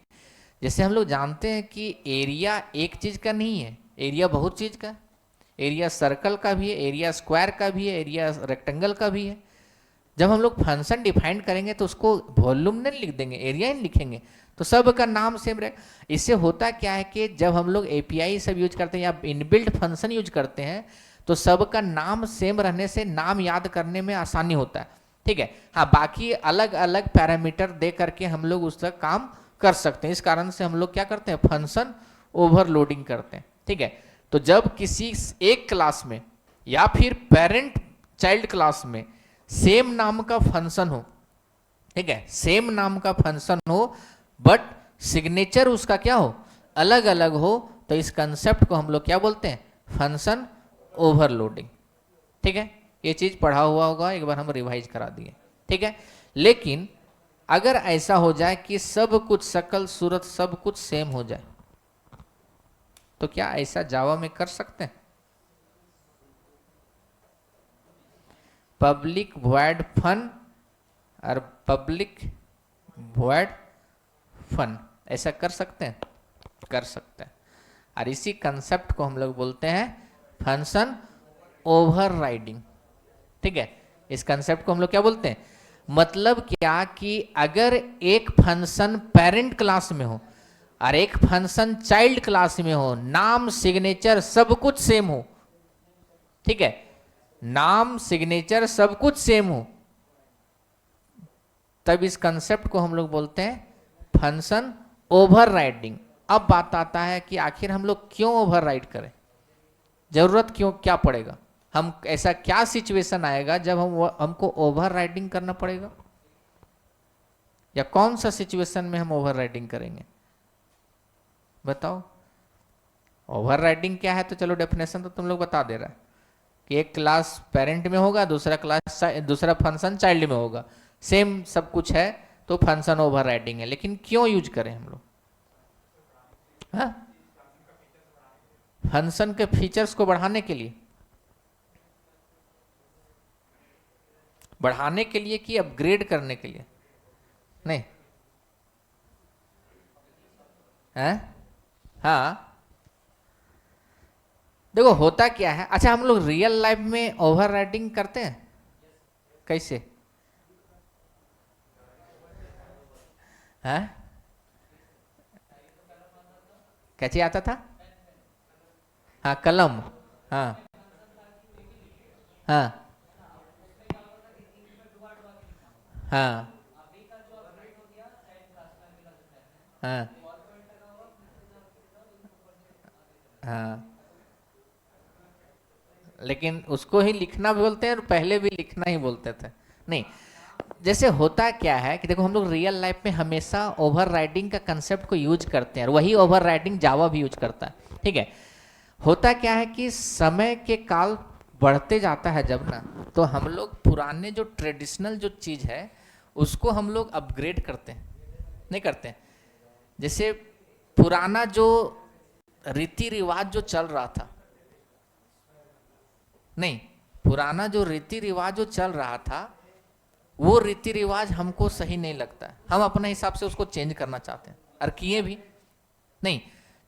जैसे हम लोग जानते हैं कि एरिया एक चीज का नहीं है, एरिया बहुत चीज का है। एरिया सर्कल का भी है, एरिया स्क्वायर का भी है, एरिया रेक्टेंगल का भी है। जब हम लोग फंक्शन डिफाइन करेंगे तो उसको वॉल्यूम नहीं लिख देंगे, एरिया ही लिखेंगे, तो सब का नाम सेम रहेगा। इससे होता क्या है कि जब हम लोग एपीआई सब यूज करते हैं या इनबिल्ट फंक्शन यूज करते हैं, तो सब का नाम सेम रहने से नाम याद करने में आसानी होता है। ठीक है, हाँ, बाकी अलग अलग पैरामीटर दे करके हम लोग उसका काम कर सकते हैं। इस कारण से हम लोग क्या करते हैं? फंक्शन ओवरलोडिंग करते हैं। ठीक है, तो जब किसी एक क्लास में या फिर पेरेंट चाइल्ड क्लास में सेम नाम का फंक्शन हो, ठीक है, सेम नाम का फंक्शन हो, बट सिग्नेचर उसका क्या हो? अलग अलग हो, तो इस कंसेप्ट को हम लोग क्या बोलते हैं? Function overloading. ठीक है, ये चीज पढ़ा हुआ होगा, एक बार हम रिवाइज करा दिए। ठीक है, लेकिन अगर ऐसा हो जाए कि सब कुछ शकल सूरत सब कुछ सेम हो जाए, तो क्या ऐसा जावा में कर सकते हैं? पब्लिक वॉइड फन और पब्लिक वॉइड फन, ऐसा कर सकते हैं? कर सकते हैं। और इसी कंसेप्ट को हम लोग बोलते हैं फंक्शन ओवरराइडिंग। ठीक है, इस कंसेप्ट को हम लोग क्या बोलते हैं? मतलब क्या कि अगर एक फंक्शन पेरेंट क्लास में हो और एक फंक्शन चाइल्ड क्लास में हो, नाम सिग्नेचर सब कुछ सेम हो, ठीक है, नाम सिग्नेचर सब कुछ सेम हो, तब इस कंसेप्ट को हम लोग बोलते हैं फंक्शन ओवरराइडिंग। अब बात आता है कि आखिर हम लोग क्यों ओवरराइड करें? जरूरत क्यों, क्या पड़ेगा? हम ऐसा क्या सिचुएशन आएगा जब हमको ओवरराइडिंग करना पड़ेगा? या कौन सा सिचुएशन में हम ओवरराइडिंग करेंगे? बताओ। ओवरराइडिंग क्या है? तो चलो डेफिनेशन तो तुम लोग बता दे रहा है कि एक क्लास पेरेंट में होगा, दूसरा फंक्शन चाइल्ड में होगा, सेम सब कुछ है, तो फंक्शन ओवरराइडिंग है। लेकिन क्यों यूज करें हम लोग? हाँ, फंक्शन के फीचर्स को बढ़ाने के लिए, बढ़ाने के लिए कि अपग्रेड करने के लिए? नहीं, हैं? हाँ, देखो होता क्या है, अच्छा हम लोग रियल लाइफ में ओवर राइडिंग करते हैं कैसे? हाँ, कैसे आता था? हाँ कलम। हाँ हाँ हाँ हाँ हाँ, लेकिन उसको ही लिखना भी बोलते हैं और पहले भी लिखना ही बोलते थे। नहीं, जैसे होता क्या है कि देखो हम लोग रियल लाइफ में हमेशा ओवर राइडिंग का कंसेप्ट को यूज करते हैं और वही ओवर राइडिंग जावा भी यूज करता है। ठीक है, होता क्या है कि समय के काल बढ़ते जाता है जब ना, तो हम लोग पुराने जो ट्रेडिशनल जो चीज़ है उसको हम लोग अपग्रेड करते हैं, नहीं करते हैं? जैसे पुराना जो रीति रिवाज जो चल रहा था, नहीं, पुराना जो रीति रिवाज जो चल रहा था वो रीति रिवाज हमको सही नहीं लगता है, हम अपने हिसाब से उसको चेंज करना चाहते हैं और किए भी। नहीं,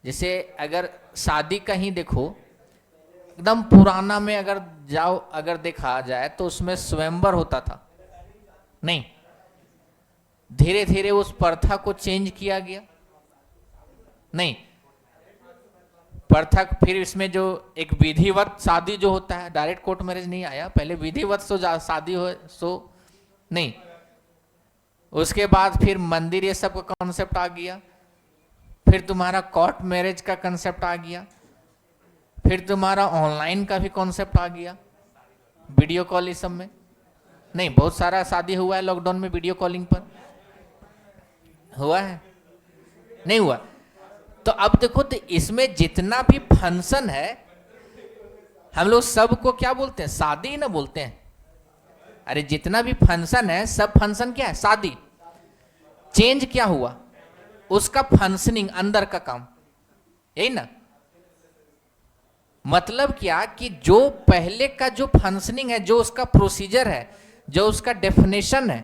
जैसे अगर शादी का ही देखो, एकदम पुराना में अगर जाओ, अगर देखा जाए तो उसमें स्वयंवर होता था। नहीं, धीरे धीरे उस प्रथा को चेंज किया गया। नहीं, प्रथा फिर इसमें जो एक विधिवत शादी जो होता है, डायरेक्ट कोर्ट मैरिज नहीं आया, पहले विधिवत शादी हो सो। नहीं, उसके बाद फिर मंदिर ये सब का कॉन्सेप्ट आ गया, फिर तुम्हारा कोर्ट मैरिज का कंसेप्ट आ गया, फिर तुम्हारा ऑनलाइन का भी कॉन्सेप्ट आ गया, वीडियो कॉल इस सब में। नहीं, बहुत सारा शादी हुआ है लॉकडाउन में वीडियो कॉलिंग पर, हुआ है नहीं हुआ? तो अब देखो, तो इसमें जितना भी फंक्शन है हम लोग सबको क्या बोलते हैं? शादी ही ना बोलते हैं। अरे जितना भी फंक्शन है सब फंक्शन क्या है? शादी। चेंज क्या हुआ? उसका फंक्शनिंग, अंदर का काम, यही ना मतलब। क्या कि जो पहले का जो फंक्शनिंग है, जो उसका प्रोसीजर है, जो उसका डेफिनेशन है,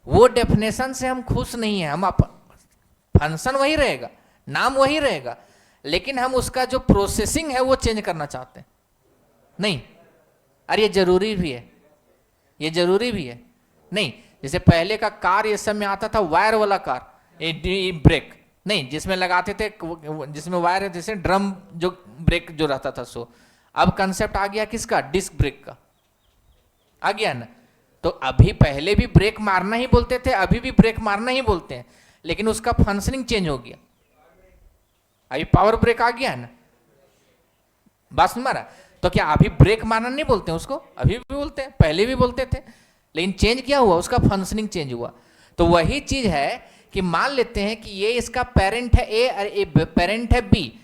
वो डेफिनेशन से हम खुश नहीं है। हम फंक्शन वही रहेगा, नाम वही रहेगा, लेकिन हम उसका जो प्रोसेसिंग है वो चेंज करना चाहते हैं। नहीं, अरे ये जरूरी भी है, ये जरूरी भी है। नहीं, जैसे पहले का कार ये सब में आता था वायर वाला कार, ब्रेक, नहीं जिसमें लगाते थे, जिसमें वायर, जैसे ड्रम जो ब्रेक जो रहता था सो। अब कंसेप्ट आ गया किसका? डिस्क ब्रेक का आ गया ना। तो अभी पहले भी ब्रेक मारना ही बोलते थे, अभी भी ब्रेक मारना ही बोलते हैं, लेकिन उसका फंक्शनिंग चेंज हो गया। अभी पावर ब्रेक आ गया है ना, बात सुन मारा। तो क्या अभी ब्रेक मारना नहीं बोलते हैं उसको? अभी भी बोलते हैं, पहले भी बोलते थे, लेकिन चेंज क्या हुआ? उसका फंक्शनिंग चेंज हुआ। तो वही चीज है कि मान लेते हैं कि ये इसका पेरेंट है ए और ए पेरेंट है बी।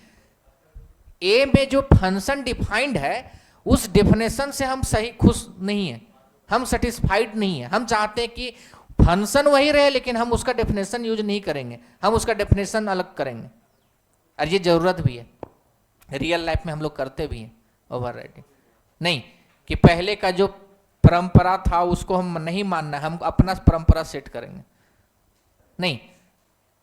ए में जो फंक्शन डिफाइंड है उस डेफिनेशन से हम सही खुश नहीं है, हम सेटिस्फाइड नहीं है। हम चाहते हैं कि फंक्शन वही रहे लेकिन हम उसका डेफिनेशन यूज नहीं करेंगे, हम उसका डेफिनेशन अलग करेंगे। और ये जरूरत भी है, रियल लाइफ में हम लोग करते भी हैं ओवर राइडिंग। नहीं कि पहले का जो परंपरा था उसको हम नहीं मानना है, हम अपना परंपरा सेट करेंगे। नहीं,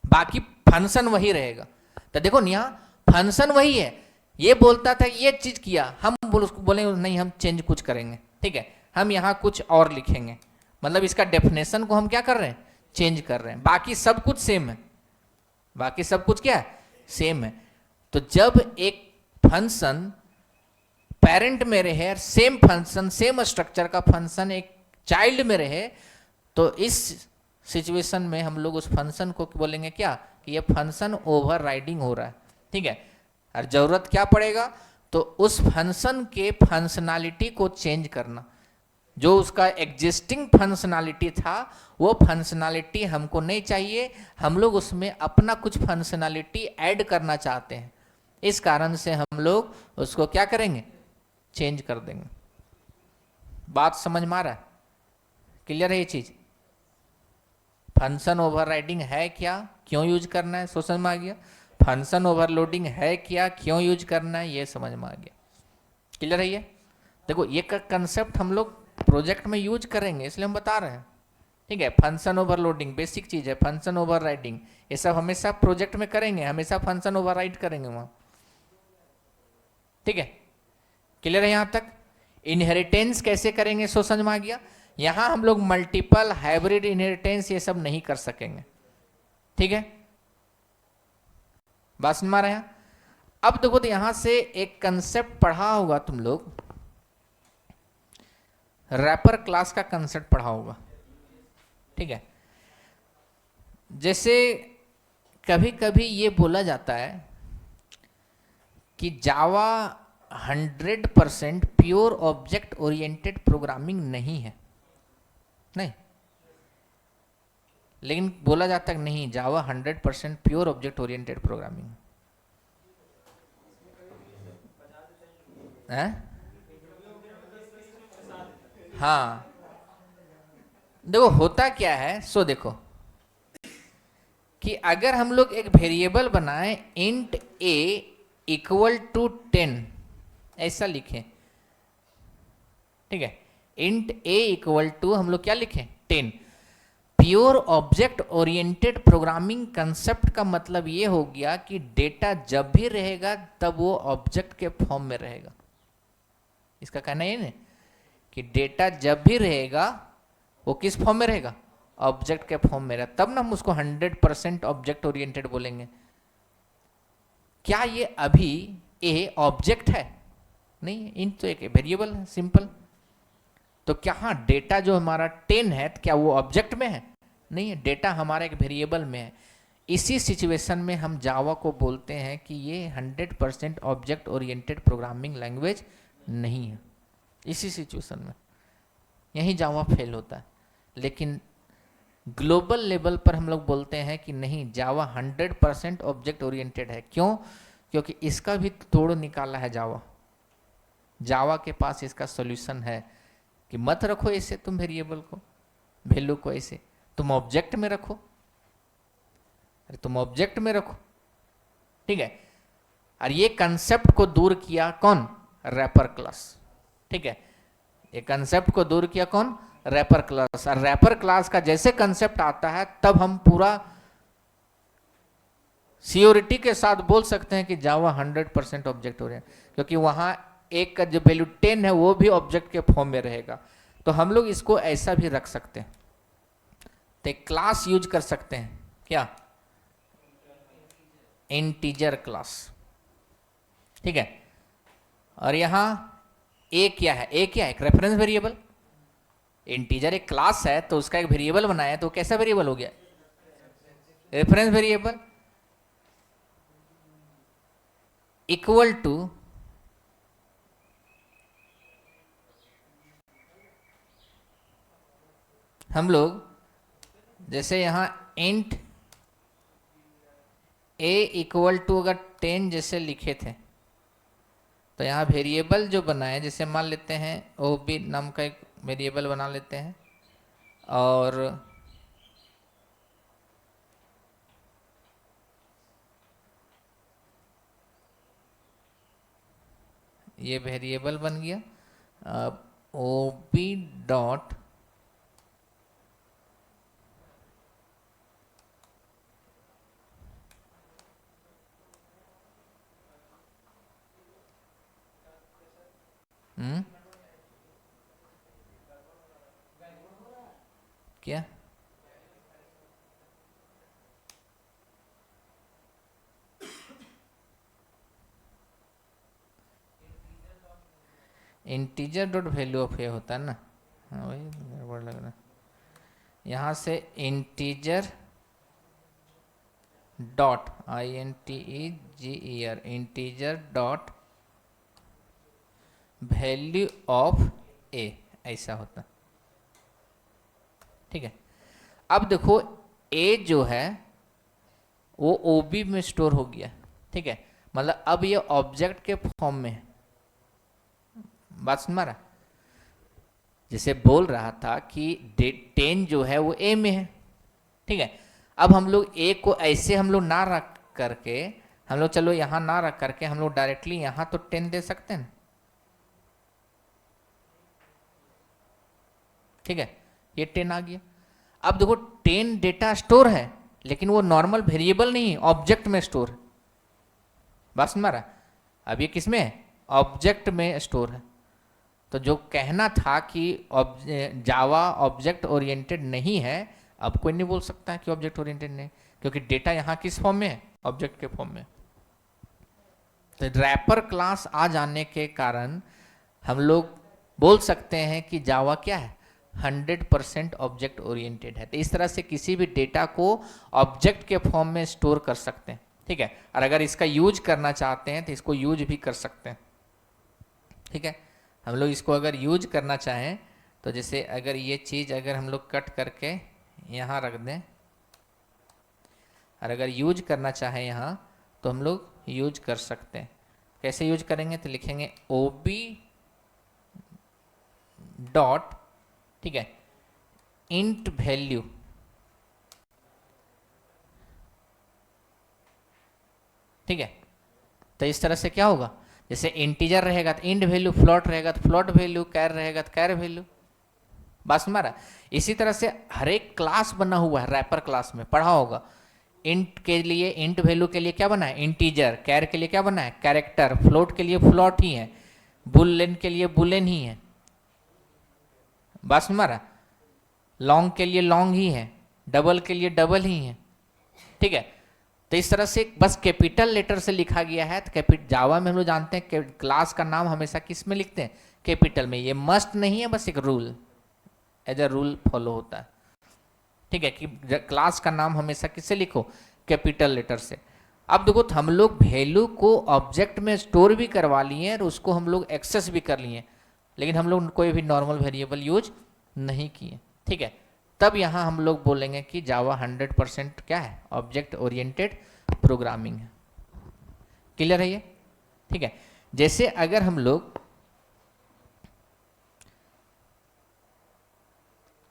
बाकी फंक्शन वही रहेगा। तो देखो यहाँ फंक्शन वही है, ये बोलता था ये चीज किया, हम उसको बोले नहीं हम चेंज कुछ करेंगे, ठीक है, हम यहाँ कुछ और लिखेंगे, मतलब इसका डेफिनेशन को हम क्या कर रहे हैं? चेंज कर रहे हैं। बाकी सब कुछ सेम है, बाकी सब कुछ क्या है? सेम है। तो जब एक फंक्शन पेरेंट में रहे, सेम फंक्शन सेम स्ट्रक्चर का फंक्शन एक चाइल्ड में रहे, तो इस सिचुएशन में हम लोग उस फंक्शन को बोलेंगे क्या? कि ये फंक्शन ओवर राइडिंग हो रहा है, ठीक है। और जरूरत क्या पड़ेगा? तो उस फंक्शन के फंक्शनैलिटी को चेंज करना। जो उसका एग्जिस्टिंग फंक्शनैलिटी था वो फंक्शनैलिटी हमको नहीं चाहिए, हम लोग उसमें अपना कुछ फंक्शनैलिटी ऐड करना चाहते हैं। इस कारण से हम लोग उसको क्या करेंगे? चेंज कर देंगे। बात समझ में आ रहा है? क्लियर है ये चीज? फंक्शन ओवरराइडिंग है क्या, क्यों यूज करना है, समझ में आ गया। फंक्शन ओवरलोडिंग है क्या, क्यों यूज करना है, ये समझ में आ गया। क्लियर है ये? देखो ये कंसेप्ट हम लोग प्रोजेक्ट में यूज करेंगे इसलिए हम बता रहे हैं, ठीक है। फंक्शन ओवरलोडिंग बेसिक चीज है, फंक्शन ओवरराइडिंग ये सब हमेशा प्रोजेक्ट में करेंगे, हमेशा फंक्शन ओवरराइड करेंगे वहां, ठीक है, क्लियर है यहां तक। इनहेरिटेंस कैसे करेंगे सो समझ में आ गया। यहां हम लोग मल्टीपल हाइब्रिड इनहेरिटेंस ये सब नहीं कर सकेंगे, ठीक है, बात समझ में आ रहा है। अब देखो तो यहां से एक कंसेप्ट पढ़ा होगा तुम लोग, रैपर क्लास का कंसेप्ट पढ़ा होगा, ठीक है। जैसे कभी कभी ये बोला जाता है कि जावा 100% प्योर ऑब्जेक्ट ओरिएंटेड प्रोग्रामिंग नहीं है, नहीं, लेकिन बोला जाता है नहीं जावा 100% प्योर ऑब्जेक्ट ओरिएंटेड प्रोग्रामिंग है। हाँ, देखो होता क्या है, सो देखो कि अगर हम लोग एक वेरिएबल बनाएं इंट a इक्वल टू 10 ऐसा लिखें, ठीक है, इंट a इक्वल टू हम लोग क्या लिखें 10, pure object oriented programming concept का मतलब ये हो गया कि डेटा जब भी रहेगा तब वो ऑब्जेक्ट के फॉर्म में रहेगा। इसका कहना ये नहीं कि डेटा जब भी रहेगा वो किस फॉर्म में रहेगा, ऑब्जेक्ट के फॉर्म में रहेगा, तब ना हम उसको 100% ऑब्जेक्ट ओरिएंटेड बोलेंगे। क्या ये अभी ए ऑब्जेक्ट है? नहीं, इंट तो एक वेरिएबल है सिंपल। तो क्या हाँ डेटा जो हमारा 10 है क्या वो ऑब्जेक्ट में है? नहीं है, डेटा हमारा एक वेरिएबल में है। इसी सिचुएशन में हम जावा को बोलते हैं कि ये 100% ऑब्जेक्ट ओरिएंटेड प्रोग्रामिंग लैंग्वेज नहीं है। इसी सिचुएशन में यही जावा फेल होता है। लेकिन ग्लोबल लेवल पर हम लोग बोलते हैं कि नहीं, जावा 100% ऑब्जेक्ट ओरिएंटेड है। क्यों? क्योंकि इसका भी तोड़ निकाला है जावा के पास इसका सॉल्यूशन है कि मत रखो ऐसे तुम वेरिएबल को, वैल्यू को ऐसे, तुम ऑब्जेक्ट में रखो। अरे तुम ऑब्जेक्ट में रखो, ठीक है। और ये कंसेप्ट को दूर किया कौन? रैपर क्लास, ठीक है। ये कंसेप्ट को दूर किया कौन? Wrapper class. और रैपर क्लास का जैसे कंसेप्ट आता है तब हम पूरा सियोरिटी के साथ बोल सकते हैं कि जावा 100% ऑब्जेक्ट ओरिएंटेड, क्योंकि वहां एक का जो वैल्यू 10 है वो भी ऑब्जेक्ट के फॉर्म में रहेगा। तो हम लोग इसको ऐसा भी रख सकते हैं, तो क्लास यूज कर सकते हैं, क्या? इंटीजर क्लास, ठीक है। और यहां ए क्या है? ए क्या है? एक रेफरेंस वेरिएबल। इंटीजर एक क्लास है तो उसका एक वेरिएबल बनाया तो कैसा वेरिएबल हो गया? Reference variable. इक्वल टू हम लोग जैसे यहां इंट a इक्वल टू अगर 10 जैसे लिखे थे तो यहाँ वेरिएबल जो बनाए, जैसे मान लेते हैं OB नाम का एक वेरिएबल बना लेते हैं और ये वेरिएबल बन गया। अब OB डॉट क्या? इंटीजर डॉट वैल्यू ऑफ ए होता है ना। हाँ वही गड़बड़ लग रहा है। यहाँ से integer dot INTEGER integer dot value of A ऐसा होता, ठीक है। अब देखो ए जो है वो OB में स्टोर हो गया, ठीक है। मतलब अब ये ऑब्जेक्ट के फॉर्म में है। बात सुन रहा? जैसे बोल रहा था कि 10 जो है वो ए में है, ठीक है। अब हम लोग ए को ऐसे हम लोग ना रख करके, हम लोग चलो यहां ना रख करके हम लोग डायरेक्टली यहां तो 10 दे सकते हैं, ठीक है। ये 10 आ गया। अब देखो 10 डेटा स्टोर है लेकिन वो नॉर्मल वेरिएबल नहीं है, ऑब्जेक्ट में स्टोर है। बात सुन रहा? अब ये किस में है? ऑब्जेक्ट में स्टोर है। तो जो कहना था कि जावा ऑब्जेक्ट ओरिएंटेड नहीं है, अब कोई नहीं बोल सकता है कि ऑब्जेक्ट ओरिएंटेड नहीं, क्योंकि डेटा यहाँ किस फॉर्म में है, ऑब्जेक्ट के फॉर्म में। तो रैपर क्लास आ जाने के कारण हम लोग बोल सकते हैं कि जावा क्या है, 100% ऑब्जेक्ट ओरिएंटेड है। तो इस तरह से किसी भी डेटा को ऑब्जेक्ट के फॉर्म में स्टोर कर सकते हैं, ठीक है। और अगर इसका यूज करना चाहते हैं तो इसको यूज भी कर सकते हैं, ठीक है। हम लोग इसको अगर यूज करना चाहें तो जैसे अगर ये चीज़ अगर हम लोग कट करके यहाँ रख दें, और अगर यूज करना चाहें यहाँ तो हम लोग यूज कर सकते हैं। कैसे यूज करेंगे, तो लिखेंगे ob डॉट, ठीक है, इंट वैल्यू, ठीक है। तो इस तरह से क्या होगा, जैसे इंटीजर रहेगा तो इंट वैल्यू, फ्लोट रहेगा तो फ्लोट वैल्यू, कैर रहेगा तो कैर वैल्यू। बस हमारा इसी तरह से हर एक क्लास बना हुआ है, रैपर क्लास में पढ़ा होगा। इंट के लिए, इंट वैल्यू के लिए क्या बना है, इंटीजर। कैर के लिए क्या बना है, कैरेक्टर। फ्लोट के लिए फ्लोट ही है। बुलेन के लिए बुलेन ही है। बस हमारा लॉन्ग के लिए लॉन्ग ही है, डबल के लिए डबल ही है, ठीक है। तो इस तरह से बस कैपिटल लेटर से लिखा गया है। तो जावा में हम लोग जानते हैं कि क्लास का नाम हमेशा किस में लिखते हैं, कैपिटल में। ये मस्ट नहीं है, बस एक rule, as a rule follow होता है, ठीक है, कि क्लास का नाम हमेशा किससे लिखो, कैपिटल लेटर से। अब देखो हम लोग वैल्यू को ऑब्जेक्ट में स्टोर भी करवा लिए और उसको हम लोग एक्सेस भी कर लिए, लेकिन हम लोग कोई भी नॉर्मल वेरिएबल यूज नहीं किए, ठीक है। तब यहाँ हम लोग बोलेंगे कि जावा 100% क्या है, ऑब्जेक्ट ओरिएंटेड प्रोग्रामिंग है। क्लियर है ये, ठीक है। जैसे अगर हम लोग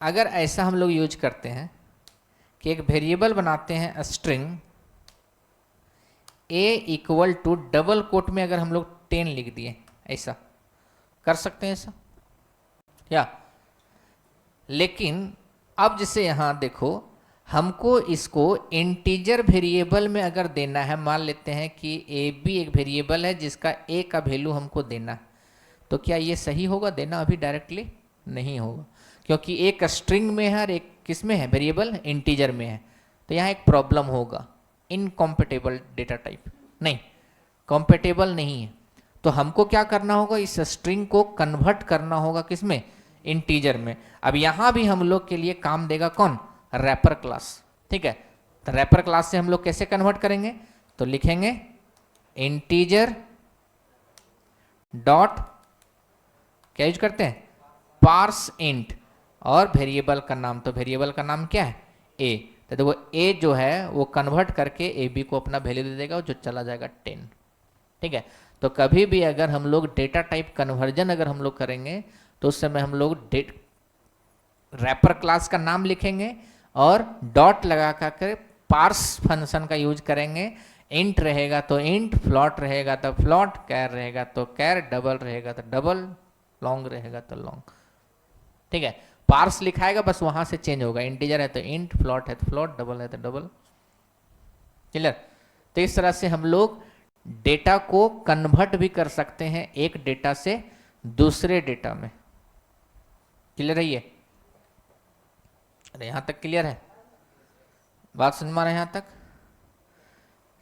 अगर ऐसा हम लोग यूज करते हैं कि एक वेरिएबल बनाते हैं string a equal to double quote में अगर हम लोग 10 लिख दिए, ऐसा कर सकते हैं ऐसा या। लेकिन अब जैसे यहाँ देखो, हमको इसको इंटीजर वेरिएबल में अगर देना है, मान लेते हैं कि ए बी एक वेरिएबल है जिसका ए का वैल्यू हमको देना है, तो क्या ये सही होगा देना? अभी डायरेक्टली नहीं होगा, क्योंकि एक स्ट्रिंग में है और एक किस में है, वेरिएबल इंटीजर में है। तो यहाँ एक प्रॉब्लम होगा, इनकॉम्पेटेबल डेटा टाइप, नहीं कॉम्पेटेबल नहीं है। तो हमको क्या करना होगा, इस स्ट्रिंग को कन्वर्ट करना होगा किस में, इंटीजर में। अब यहाँ भी हम लोग के लिए काम देगा कौन, रैपर क्लास, ठीक है। तो रैपर क्लास से हम लोग कैसे कन्वर्ट करेंगे, तो लिखेंगे इंटीजर डॉट, क्या यूज करते हैं, पार्स इंट, और वेरिएबल का नाम, तो वेरिएबल का नाम क्या है, ए। तो देखो ए जो है वो कन्वर्ट करके ए बी को अपना वैल्यू दे देगा, जो चला जाएगा 10, ठीक है। तो कभी भी अगर हम लोग डेटा टाइप कन्वर्जन अगर हम लोग करेंगे तो उस समय हम लोग रैपर क्लास का नाम लिखेंगे और डॉट लगा कर पार्स फंक्शन का यूज करेंगे। इंट रहेगा तो इंट, फ्लॉट रहेगा तो फ्लॉट, कैर रहेगा तो कैर, डबल रहेगा तो डबल, लॉन्ग रहेगा तो लॉन्ग, ठीक है। पार्स लिखाएगा बस वहां से चेंज होगा, इंटीजर है तो इंट, फ्लॉट है तो फ्लॉट, डबल है तो डबल। क्लियर? तो इस तरह से हम लोग डेटा को कन्वर्ट भी कर सकते हैं एक डेटा से दूसरे डेटा में। क्लियर है ये? अरे यहां तक क्लियर है? बात समझ में आ रहा है यहां तक?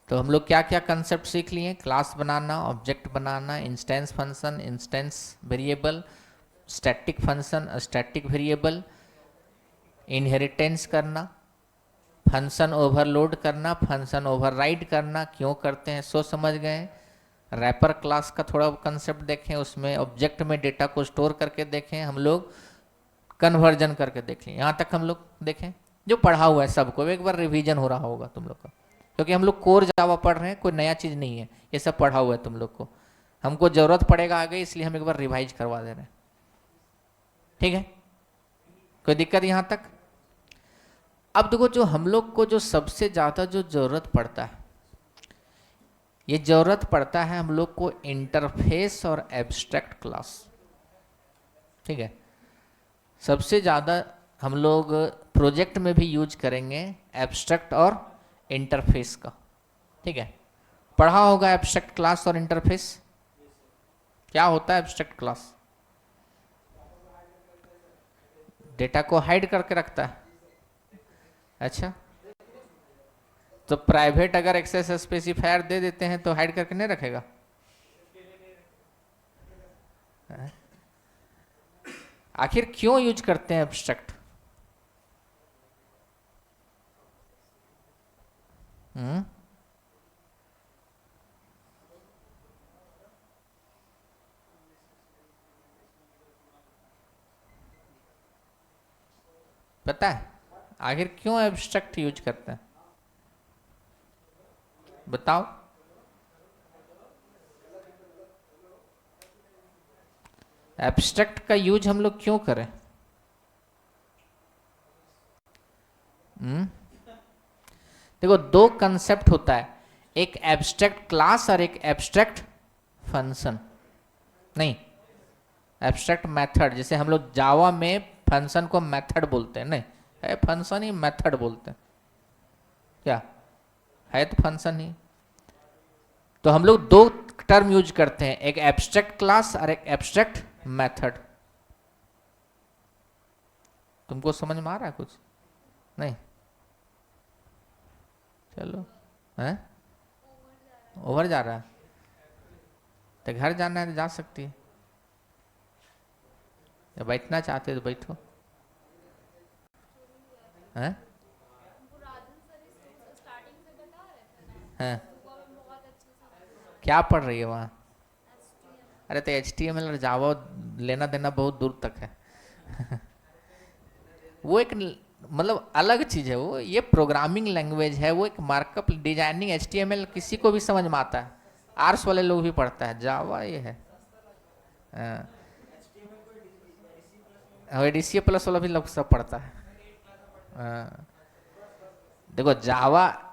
तो हम लोग क्या क्या कंसेप्ट सीख लिए, क्लास बनाना, ऑब्जेक्ट बनाना, instance function, instance variable, static function, static variable, inheritance करना, फंक्शन ओवरलोड करना, फंक्शन ओवरराइड करना, क्यों करते हैं सो समझ गए। रैपर क्लास का थोड़ा कंसेप्ट देखें, उसमें ऑब्जेक्ट में डेटा को स्टोर करके देखें, हम लोग कन्वर्जन करके देखें। यहाँ तक हम लोग देखें, जो पढ़ा हुआ है सबको एक बार रिवीजन हो रहा होगा तुम लोग का, क्योंकि हम लोग कोर जावा पढ़ रहे हैं, कोई नया चीज़ नहीं है, ये सब पढ़ा हुआ है तुम लोग को। हमको ज़रूरत पड़ेगा आगे, इसलिए हम एक बार रिवाइज करवा दे रहे हैं, ठीक है। कोई दिक्कत यहाँ तक? अब देखो, जो हम लोग को जो सबसे ज़्यादा जो ज़रूरत पड़ता है, ये ज़रूरत पड़ता है हम लोग को इंटरफेस और एब्स्ट्रैक्ट क्लास, ठीक है। सबसे ज़्यादा हम लोग प्रोजेक्ट में भी यूज करेंगे एब्स्ट्रैक्ट और इंटरफेस का, ठीक है। पढ़ा होगा एब्स्ट्रैक्ट क्लास और इंटरफेस, क्या होता है एब्स्ट्रैक्ट क्लास? डेटा को हाइड करके रखता है। अच्छा, तो प्राइवेट अगर एक्सेस स्पेसिफायर दे देते हैं तो हाइड करके नहीं रखेगा? आखिर क्यों यूज करते हैं एब्स्ट्रैक्ट? पता है आखिर क्यों एब्स्ट्रैक्ट यूज करते हैं? बताओ। एब्स्ट्रैक्ट का यूज हम लोग क्यों करें? देखो, दो कंसेप्ट होता है, एक एब्स्ट्रैक्ट क्लास और एक एब्स्ट्रैक्ट फंक्शन। नहीं, एब्स्ट्रैक्ट मेथड। जैसे हम लोग जावा में फंक्शन को मेथड बोलते हैं, नहीं है फंक्शन ही मेथड बोलते हैं, क्या है तो फंक्शन ही। तो हम लोग दो टर्म यूज करते हैं, एक एब्स्ट्रैक्ट क्लास और एक एब्स्ट्रैक्ट मेथड। तुमको समझ में आ रहा है कुछ? नहीं? चलो, हैं ओवर जा रहा है तो घर जाना है तो जा सकती है, या बैठना चाहते हो तो बैठो। हैं? हैं? क्या पढ़ रही है वहाँ? अरे तो HTML और जावा लेना देना बहुत दूर तक है। वो एक मतलब अलग चीज है वो, ये प्रोग्रामिंग लैंग्वेज है, वो एक मार्कअप डिजाइनिंग। HTML किसी को भी समझ में आता है, आर्ट्स वाले लोग भी पढ़ता है। जावा ये है, DCA प्लस वाला भी लोग सब पढ़ता है। देखो जावा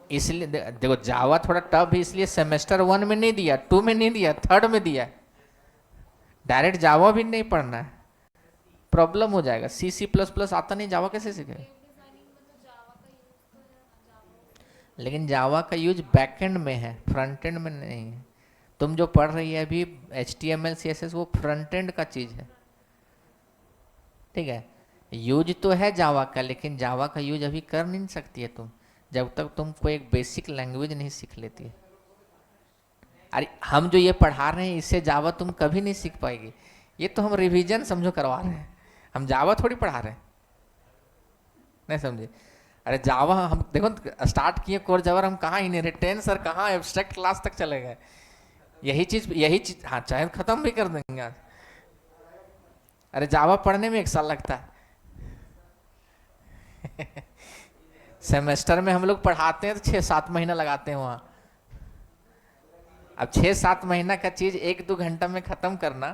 इसलिए, देखो जावा थोड़ा टफ है, इसलिए सेमेस्टर 1 में नहीं दिया, 2 में नहीं दिया, 3rd में दिया। डायरेक्ट जावा भी नहीं पढ़ना है, प्रॉब्लम हो जाएगा। C++ आता नहीं, जावा कैसे सीखे? लेकिन जावा का यूज बैकएंड में है, फ्रंट एंड में नहीं है। तुम जो पढ़ रही है अभी HTML CSS, वो फ्रंट एंड का चीज है, ठीक है। यूज तो है जावा का, लेकिन जावा का यूज अभी कर नहीं सकती है तुम, जब तक तुम कोई एक बेसिक लैंग्वेज नहीं सीख लेती है। अरे हम जो ये पढ़ा रहे हैं इससे जावा तुम कभी नहीं सीख पाएगी। ये तो हम रिवीजन समझो करवा रहे हैं, हम जावा थोड़ी पढ़ा रहे हैं, नहीं समझे? अरे जावा हम देखो स्टार्ट किए कोर जावा, हम कहाँ इनहेरिटेंस और कहाँ एब्स्ट्रैक्ट क्लास तक चले गए। यही चीज हाँ, चाहे खत्म भी कर देंगे आज। अरे जावा पढ़ने में 1 साल लगता है। सेमेस्टर में हम लोग पढ़ाते हैं तो 6-7 महीना लगाते हैं वहाँ। अब 6-7 महीना का चीज 1-2 घंटा में खत्म करना,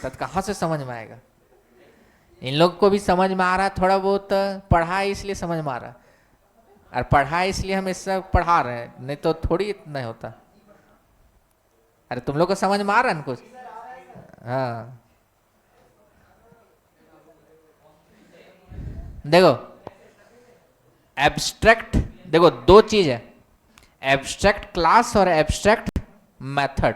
तब कहाँ से समझ में आएगा? इन लोग को भी समझ में आ रहा है थोड़ा बहुत, पढ़ा इसलिए समझ में आ रहा है, और पढ़ा इसलिए हम इससे पढ़ा रहे हैं, नहीं तो थोड़ी इतना होता। अरे तुम लोग को समझ में आ रहा है ना कुछ? हाँ देखो, एब्स्ट्रैक्ट, देखो दो चीज है, एब्स्ट्रैक्ट क्लास और एब्स्ट्रैक्ट मेथड।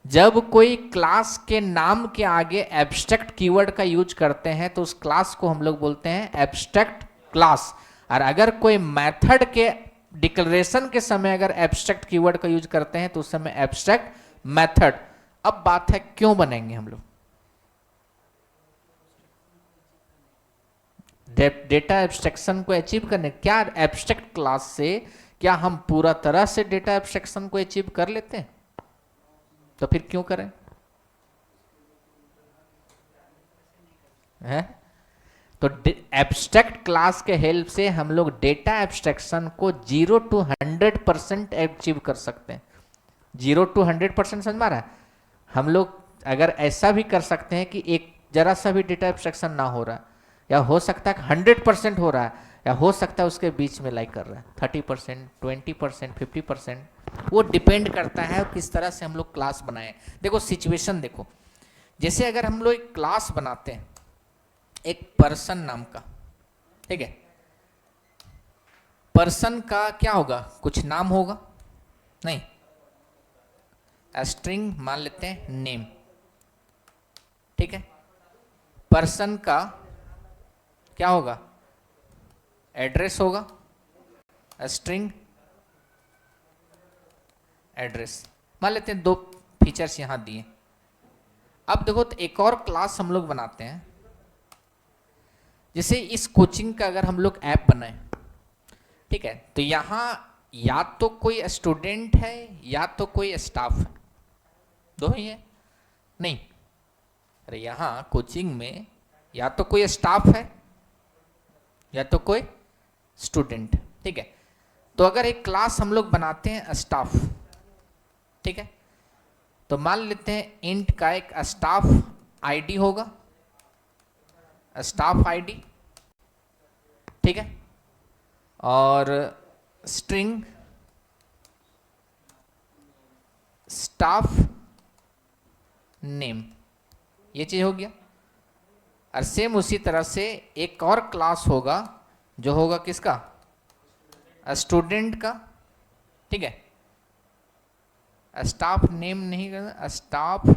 जब कोई क्लास के नाम के आगे एब्स्ट्रैक्ट कीवर्ड का यूज करते हैं तो उस क्लास को हम लोग बोलते हैं एब्स्ट्रैक्ट क्लास। और अगर कोई मेथड के डिक्लेरेशन के समय अगर एब्स्ट्रैक्ट कीवर्ड का यूज करते हैं तो उस समय एब्स्ट्रैक्ट मेथड। अब बात है क्यों बनेंगे हम लोग? डेटा एब्स्ट्रैक्शन को अचीव करने। क्या एब्स्ट्रैक्ट क्लास से क्या हम पूरा तरह से डेटा एब्स्ट्रैक्शन को अचीव कर लेते हैं? तो फिर क्यों करें? है? तो एब्स्ट्रैक्ट क्लास के हेल्प से हम लोग डेटा एब्स्ट्रैक्शन को 0 to 100% अचीव कर सकते हैं। 0 to 100% समझ में आ रहा है? हम लोग अगर ऐसा भी कर सकते हैं कि एक जरा सा भी डेटा एब्स्ट्रैक्शन ना हो रहा, या हो सकता है 100% हो रहा है, या हो सकता है उसके बीच में लाइक कर रहा है 30%, 20%, 50%। वो डिपेंड करता है किस तरह से हम लोग क्लास बनाए। देखो सिचुएशन देखो, जैसे अगर हम लोग एक क्लास बनाते हैं एक पर्सन नाम का, ठीक है, पर्सन का क्या होगा? कुछ नाम होगा नहीं, स्ट्रिंग मान लेते हैं नेम, ठीक है। पर्सन का क्या होगा, एड्रेस होगा, स्ट्रिंग एड्रेस, मान लेते हैं। दो फीचर्स यहां दिए। अब देखो तो एक और क्लास हम लोग बनाते हैं, जैसे इस कोचिंग का अगर हम लोग ऐप बनाए, ठीक है, तो यहां या तो कोई स्टूडेंट है या तो कोई स्टाफ है, दो ही है नहीं। अरे यहां कोचिंग में या तो कोई स्टाफ है या तो कोई स्टूडेंट, ठीक है। तो अगर एक क्लास हम लोग बनाते हैं स्टाफ, ठीक है, तो मान लेते हैं इंट का एक स्टाफ आईडी होगा, स्टाफ आईडी, ठीक है, और स्ट्रिंग स्टाफ नेम, ये चीज हो गया। और सेम उसी तरह से एक और क्लास होगा जो होगा किसका, स्टूडेंट का, ठीक है। स्टाफ नेम नहीं करना, स्टाफ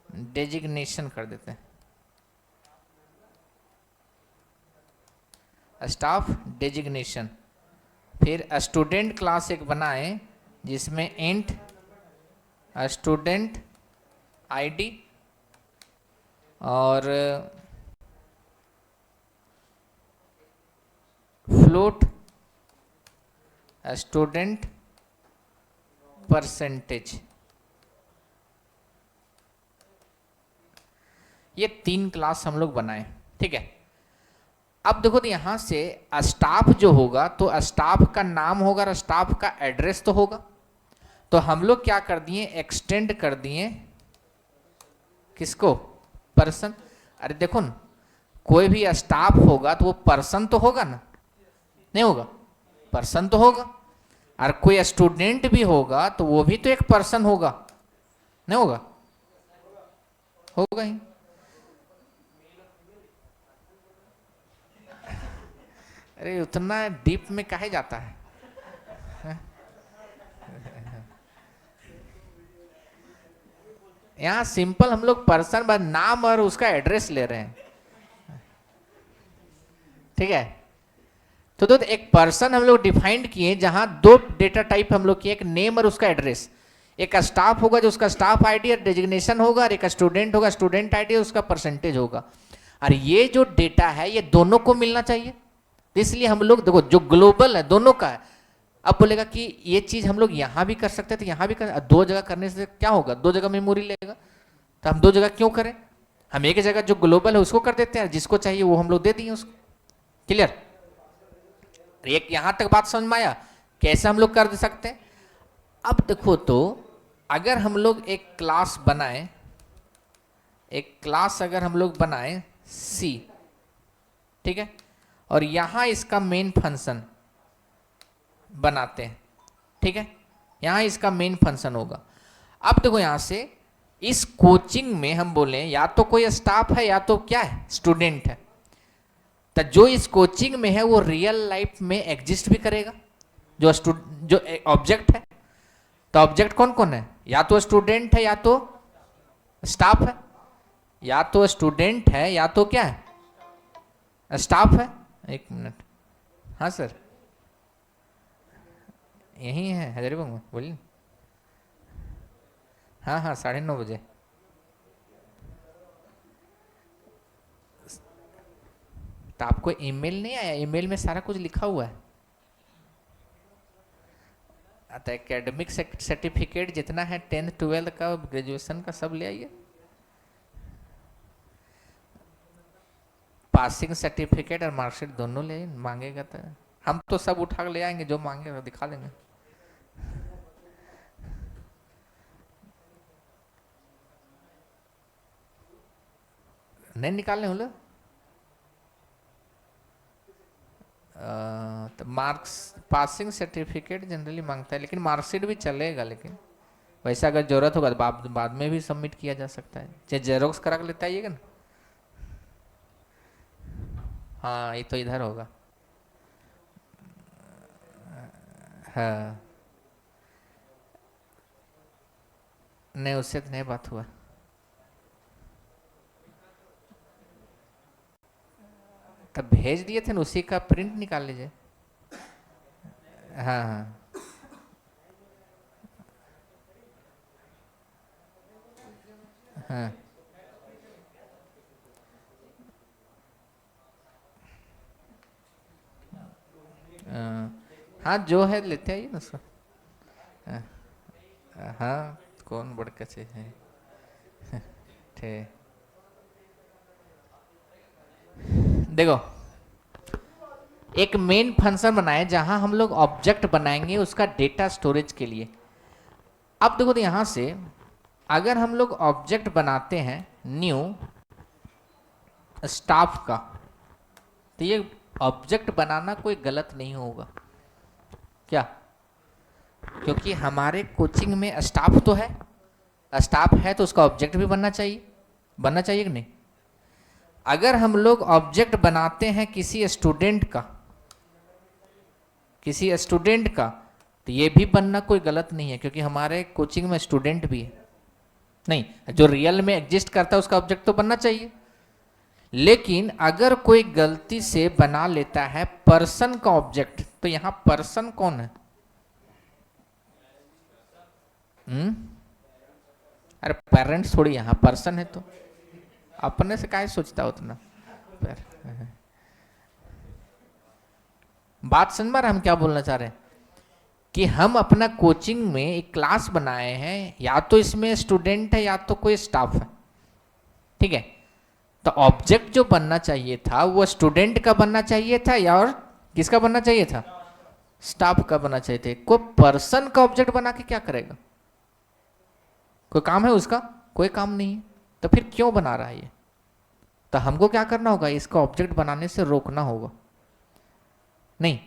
डेजिग्नेशन कर देते हैं, स्टाफ डेजिग्नेशन। फिर स्टूडेंट क्लास एक बनाए जिसमें इंट स्टूडेंट आईडी और फ्लोट स्टूडेंट परसेंटेज। ये 3 क्लास हम लोग बनाए, ठीक है। अब देखो तो यहां से स्टाफ जो होगा तो स्टाफ का नाम होगा और स्टाफ का एड्रेस तो होगा। तो हम लोग क्या कर दिए, एक्सटेंड कर दिए किसको, पर्सन। अरे देखो ना, कोई भी स्टाफ होगा तो वो पर्सन तो होगा ना, नहीं होगा, पर्सन तो होगा। और कोई स्टूडेंट भी होगा तो वो भी तो एक पर्सन होगा, नहीं होगा, होगा ही। अरे उतना डीप में काहे जाता है? यहाँ सिंपल हम लोग पर्सन बस नाम और उसका एड्रेस ले रहे हैं, ठीक है। तो एक पर्सन हम लोग डिफाइंड किए जहां 2 डेटा टाइप हम लोग किए, एक नेम और उसका एड्रेस। एक स्टाफ होगा जो उसका स्टाफ आईडी और डेजिग्नेशन होगा, और एक स्टूडेंट होगा स्टूडेंट आईडी और उसका परसेंटेज होगा। और ये जो डेटा है ये दोनों को मिलना चाहिए, इसलिए हम लोग देखो जो ग्लोबल है दोनों का है। अब बोलेगा कि ये चीज हम लोग यहां भी कर सकते हैं, तो यहां भी कर, 2 जगह करने से क्या होगा, 2 जगह मेमोरी लेगा। तो हम 2 जगह क्यों करें, हम एक जगह जो ग्लोबल है उसको कर देते हैं, जिसको चाहिए वो हम लोग दे दिए उसको। क्लियर, एक यहां तक बात समझ में आया कैसे हम लोग कर दे सकते हैं। अब देखो तो अगर हम लोग एक क्लास बनाए, एक क्लास अगर हम लोग बनाए सी, ठीक है, और यहां इसका मेन फंक्शन बनाते हैं, ठीक है, यहां इसका मेन फंक्शन होगा। अब देखो यहां से इस कोचिंग में हम बोले या तो कोई स्टाफ है या तो क्या है, स्टूडेंट है। तो जो इस कोचिंग में है वो रियल लाइफ में एग्जिस्ट भी करेगा, जो जो ऑब्जेक्ट है। तो ऑब्जेक्ट कौन कौन है, या तो स्टूडेंट है या तो स्टाफ है, या तो स्टूडेंट है या तो क्या है, स्टाफ है। एक मिनट, हाँ सर यही है हजारीबाग में, बोलिए। हाँ हाँ 9:30 बजे। तो आपको ईमेल नहीं आया, ईमेल में सारा कुछ लिखा हुआ है। तो एकेडमिक सर्टिफिकेट जितना है 10th 12th का ग्रेजुएशन का सब ले आइए, पासिंग सर्टिफिकेट और मार्कशीट दोनों ले मांगेगा तो हम तो सब उठा के ले आएंगे, जो मांगेगा दिखा देंगे। नहीं निकालने होले तो मार्क्स पासिंग सर्टिफिकेट जनरली मांगता है, लेकिन मार्कशीट भी चलेगा। लेकिन वैसा अगर जरूरत होगा तो बाद में भी सबमिट किया जा सकता है, चाहे जेरोक्स करा के लेता आइएगा ना। हाँ ये तो इधर होगा, हाँ नहीं, उससे तो नहीं बात हुआ। तब भेज दिए थे ना, उसी का प्रिंट निकाल लीजिए। हाँ हाँ हाँ हाँ, जो है लेते आइए ना उसको। हाँ हाँ, कौन बड़का चीज है। ठीक, देखो एक मेन फंक्शन बनाए जहां हम लोग ऑब्जेक्ट बनाएंगे उसका डेटा स्टोरेज के लिए। अब देखो तो यहां से अगर हम लोग ऑब्जेक्ट बनाते हैं न्यू स्टाफ का, तो ये ऑब्जेक्ट बनाना कोई गलत नहीं होगा क्या? क्योंकि हमारे कोचिंग में स्टाफ तो है, स्टाफ है तो उसका ऑब्जेक्ट भी बनना चाहिए, बनना चाहिए कि नहीं? अगर हम लोग ऑब्जेक्ट बनाते हैं किसी स्टूडेंट का, किसी स्टूडेंट का, तो ये भी बनना कोई गलत नहीं है, क्योंकि हमारे कोचिंग में स्टूडेंट भी है। नहीं, जो रियल में एग्जिस्ट करता है उसका ऑब्जेक्ट तो बनना चाहिए। लेकिन अगर कोई गलती से बना लेता है पर्सन का ऑब्जेक्ट, तो यहां पर्सन कौन है? अरे पेरेंट्स थोड़ी, यहां पर्सन है, तो अपने से काहे सोचता हो उतना। बात समझ में, हम क्या बोलना चाह रहे हैं कि हम अपना कोचिंग में एक क्लास बनाए हैं, या तो इसमें स्टूडेंट है या तो कोई स्टाफ है, ठीक है? तो ऑब्जेक्ट जो बनना चाहिए था वो स्टूडेंट का बनना चाहिए था, या और किसका बनना चाहिए था? स्टाफ का बनना चाहिए था। कोई पर्सन का ऑब्जेक्ट बना के क्या करेगा? कोई काम है उसका? कोई काम नहीं है, तो फिर क्यों बना रहा है ये? तो हमको क्या करना होगा, इसका ऑब्जेक्ट बनाने से रोकना होगा। नहीं,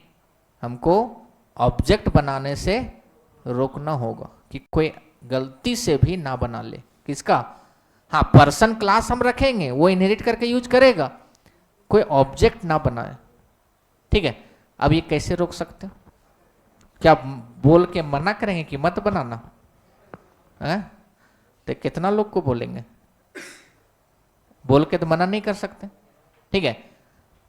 हमको ऑब्जेक्ट बनाने से रोकना होगा कि कोई गलती से भी ना बना ले। किसका? हाँ, पर्सन क्लास हम रखेंगे, वो इनहेरिट करके यूज करेगा, कोई ऑब्जेक्ट ना बनाए, ठीक है? अब ये कैसे रोक सकते हो? क्या बोल के मना करेंगे कि मत बनाना है? तो कितना लोग को बोलेंगे? बोल के तो मना नहीं कर सकते, ठीक है?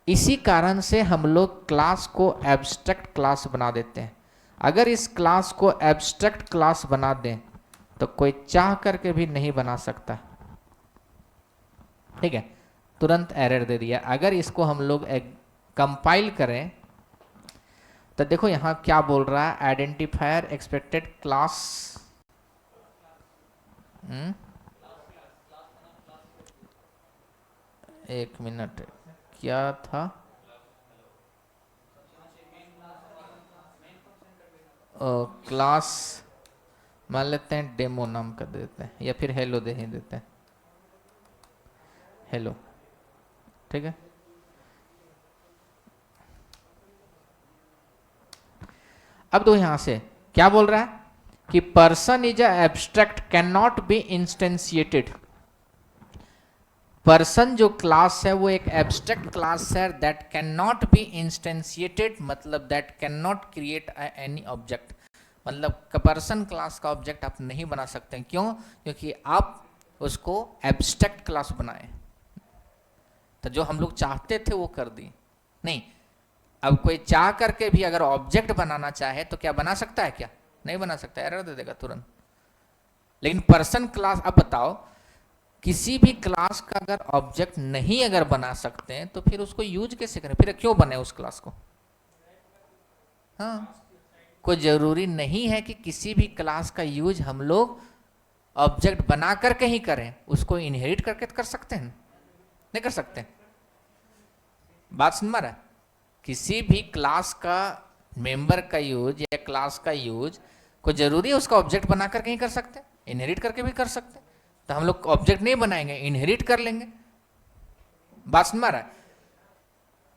इसी कारण से हम लोग क्लास को एब्स्ट्रैक्ट क्लास बना देते हैं। अगर इस क्लास को एब्स्ट्रैक्ट क्लास बना दें तो कोई चाह करके भी नहीं बना सकता, ठीक है? तुरंत एरर दे दिया। अगर इसको हम लोग कंपाइल करें तो देखो यहां क्या बोल रहा है, आइडेंटिफायर एक्सपेक्टेड क्लास। एक मिनट, क्या था? क्लास मान लेते हैं, डेमो नाम कर देते हैं, या फिर हेलो दे ही देते हैं, हेलो, ठीक है? अब तो यहां से क्या बोल रहा है कि person is abstract can not be instantiated. Person जो क्लास है वो एक एब्स्ट्रैक्ट क्लास है that can not be instantiated, मतलब that can not create any object. मतलब पर्सन क्लास का ऑब्जेक्ट आप नहीं बना सकते। क्यों? क्योंकि आप उसको एब्स्ट्रैक्ट क्लास बनाए, तो जो हम लोग चाहते थे वो कर दिए नहीं। अब कोई चाह करके भी अगर ऑब्जेक्ट बनाना चाहे तो क्या बना सकता है? क्या नहीं बना सकता, एरर दे देगा तुरंत। लेकिन पर्सन क्लास, अब बताओ, किसी भी क्लास का अगर ऑब्जेक्ट नहीं अगर बना सकते हैं तो फिर उसको यूज कैसे करें? फिर क्यों बने उस क्लास को? हाँ, कोई जरूरी नहीं है कि किसी भी क्लास का यूज हम लोग ऑब्जेक्ट बना करके ही करें, उसको इनहेरिट करके कर सकते हैं, नहीं कर सकते? बात समझ में रहा? किसी भी क्लास का मेंबर का यूज या क्लास का यूज कोई जरूरी है उसका ऑब्जेक्ट बना करके ही कर सकते हैं? इनहेरिट करके भी कर सकते हैं। तो हम लोग ऑब्जेक्ट नहीं बनाएंगे, इनहेरिट कर लेंगे। बात समझ में आ रहा है?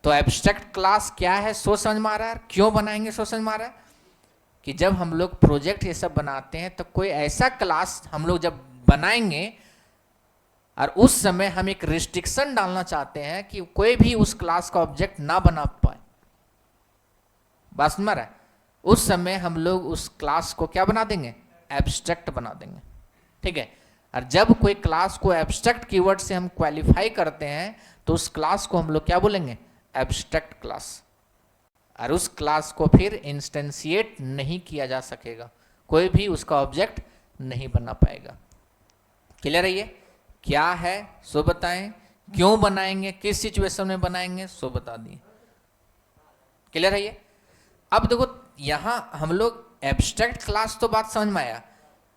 तो एब्स्ट्रैक्ट क्लास क्या है सोच समझ में आ रहा है? क्यों बनाएंगे सोच समझ में आ रहा है? कि जब हम लोग प्रोजेक्ट ये सब बनाते हैं तो कोई ऐसा क्लास हम लोग जब बनाएंगे और उस समय हम एक रिस्ट्रिक्शन डालना चाहते हैं कि कोई भी उस क्लास का ऑब्जेक्ट ना बना पाए। बात समझ में आ रहा है? उस समय हम लोग उस क्लास को क्या बना देंगे? एब्स्ट्रैक्ट बना देंगे, ठीक है। और जब कोई क्लास को एब्स्ट्रैक्ट कीवर्ड से हम क्वालिफाई करते हैं तो उस क्लास को हम लोग क्या बोलेंगे, एब्स्ट्रैक्ट क्लास। और उस क्लास को फिर इंस्टेंशिएट नहीं किया जा सकेगा, कोई भी उसका ऑब्जेक्ट नहीं बना पाएगा। क्लियर है ये क्या है सो बताएं, क्यों बनाएंगे, किस सिचुएशन में बनाएंगे सो बता दिए। क्लियर है ये। अब देखो यहां हम लोग एब्स्ट्रैक्ट क्लास तो बात समझ में आया,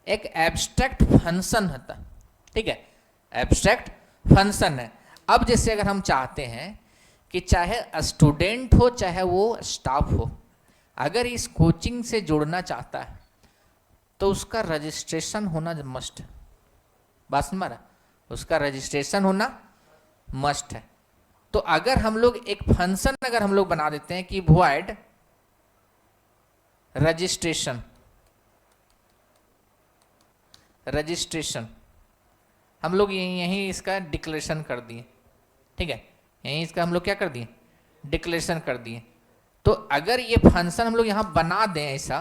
एक एब्स्ट्रैक्ट फंक्शन होता, ठीक है, एब्स्ट्रैक्ट फंक्शन है। अब जैसे अगर हम चाहते हैं कि चाहे स्टूडेंट हो चाहे वो स्टाफ हो, अगर इस कोचिंग से जुड़ना चाहता है तो उसका रजिस्ट्रेशन होना मस्ट है। बात समझ में आ रहा, उसका रजिस्ट्रेशन होना मस्ट है। तो अगर हम लोग एक फंक्शन अगर हम लोग बना देते हैं कि वॉइड रजिस्ट्रेशन, रजिस्ट्रेशन हम लोग यहीं इसका डिक्लेरेशन कर दिए, ठीक है, यहीं इसका हम लोग क्या कर दिए, डिक्लेरेशन कर दिए। तो अगर ये फंक्शन हम लोग यहाँ बना दें ऐसा,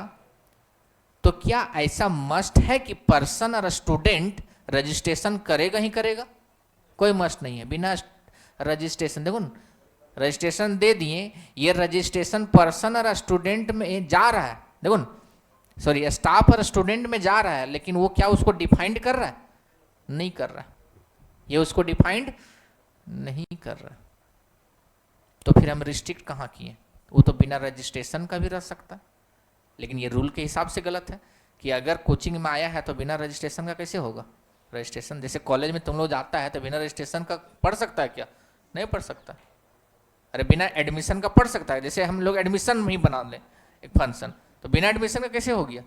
तो क्या ऐसा मस्ट है कि पर्सन और स्टूडेंट रजिस्ट्रेशन करेगा ही करेगा? कोई मस्ट नहीं है। बिना रजिस्ट्रेशन, देखो ना, रजिस्ट्रेशन दे दिए, ये रजिस्ट्रेशन पर्सन और स्टूडेंट में जा रहा है, देखो ना, सॉरी स्टाफ और स्टूडेंट में जा रहा है, लेकिन वो क्या उसको डिफाइंड कर रहा है? नहीं कर रहा, ये उसको डिफाइंड नहीं कर रहा। तो फिर हम रिस्ट्रिक्ट कहाँ किए? वो तो बिना रजिस्ट्रेशन का भी रह सकता है, लेकिन ये रूल के हिसाब से गलत है कि अगर कोचिंग में आया है तो बिना रजिस्ट्रेशन का कैसे होगा? रजिस्ट्रेशन जैसे कॉलेज में तुम लोग जाता है तो बिना रजिस्ट्रेशन का पढ़ सकता है क्या? नहीं पढ़ सकता। अरे बिना एडमिशन का पढ़ सकता है, जैसे हम लोग एडमिशन में ही बना लें एक फंक्शन, तो बिना एडमिशन का कैसे हो गया?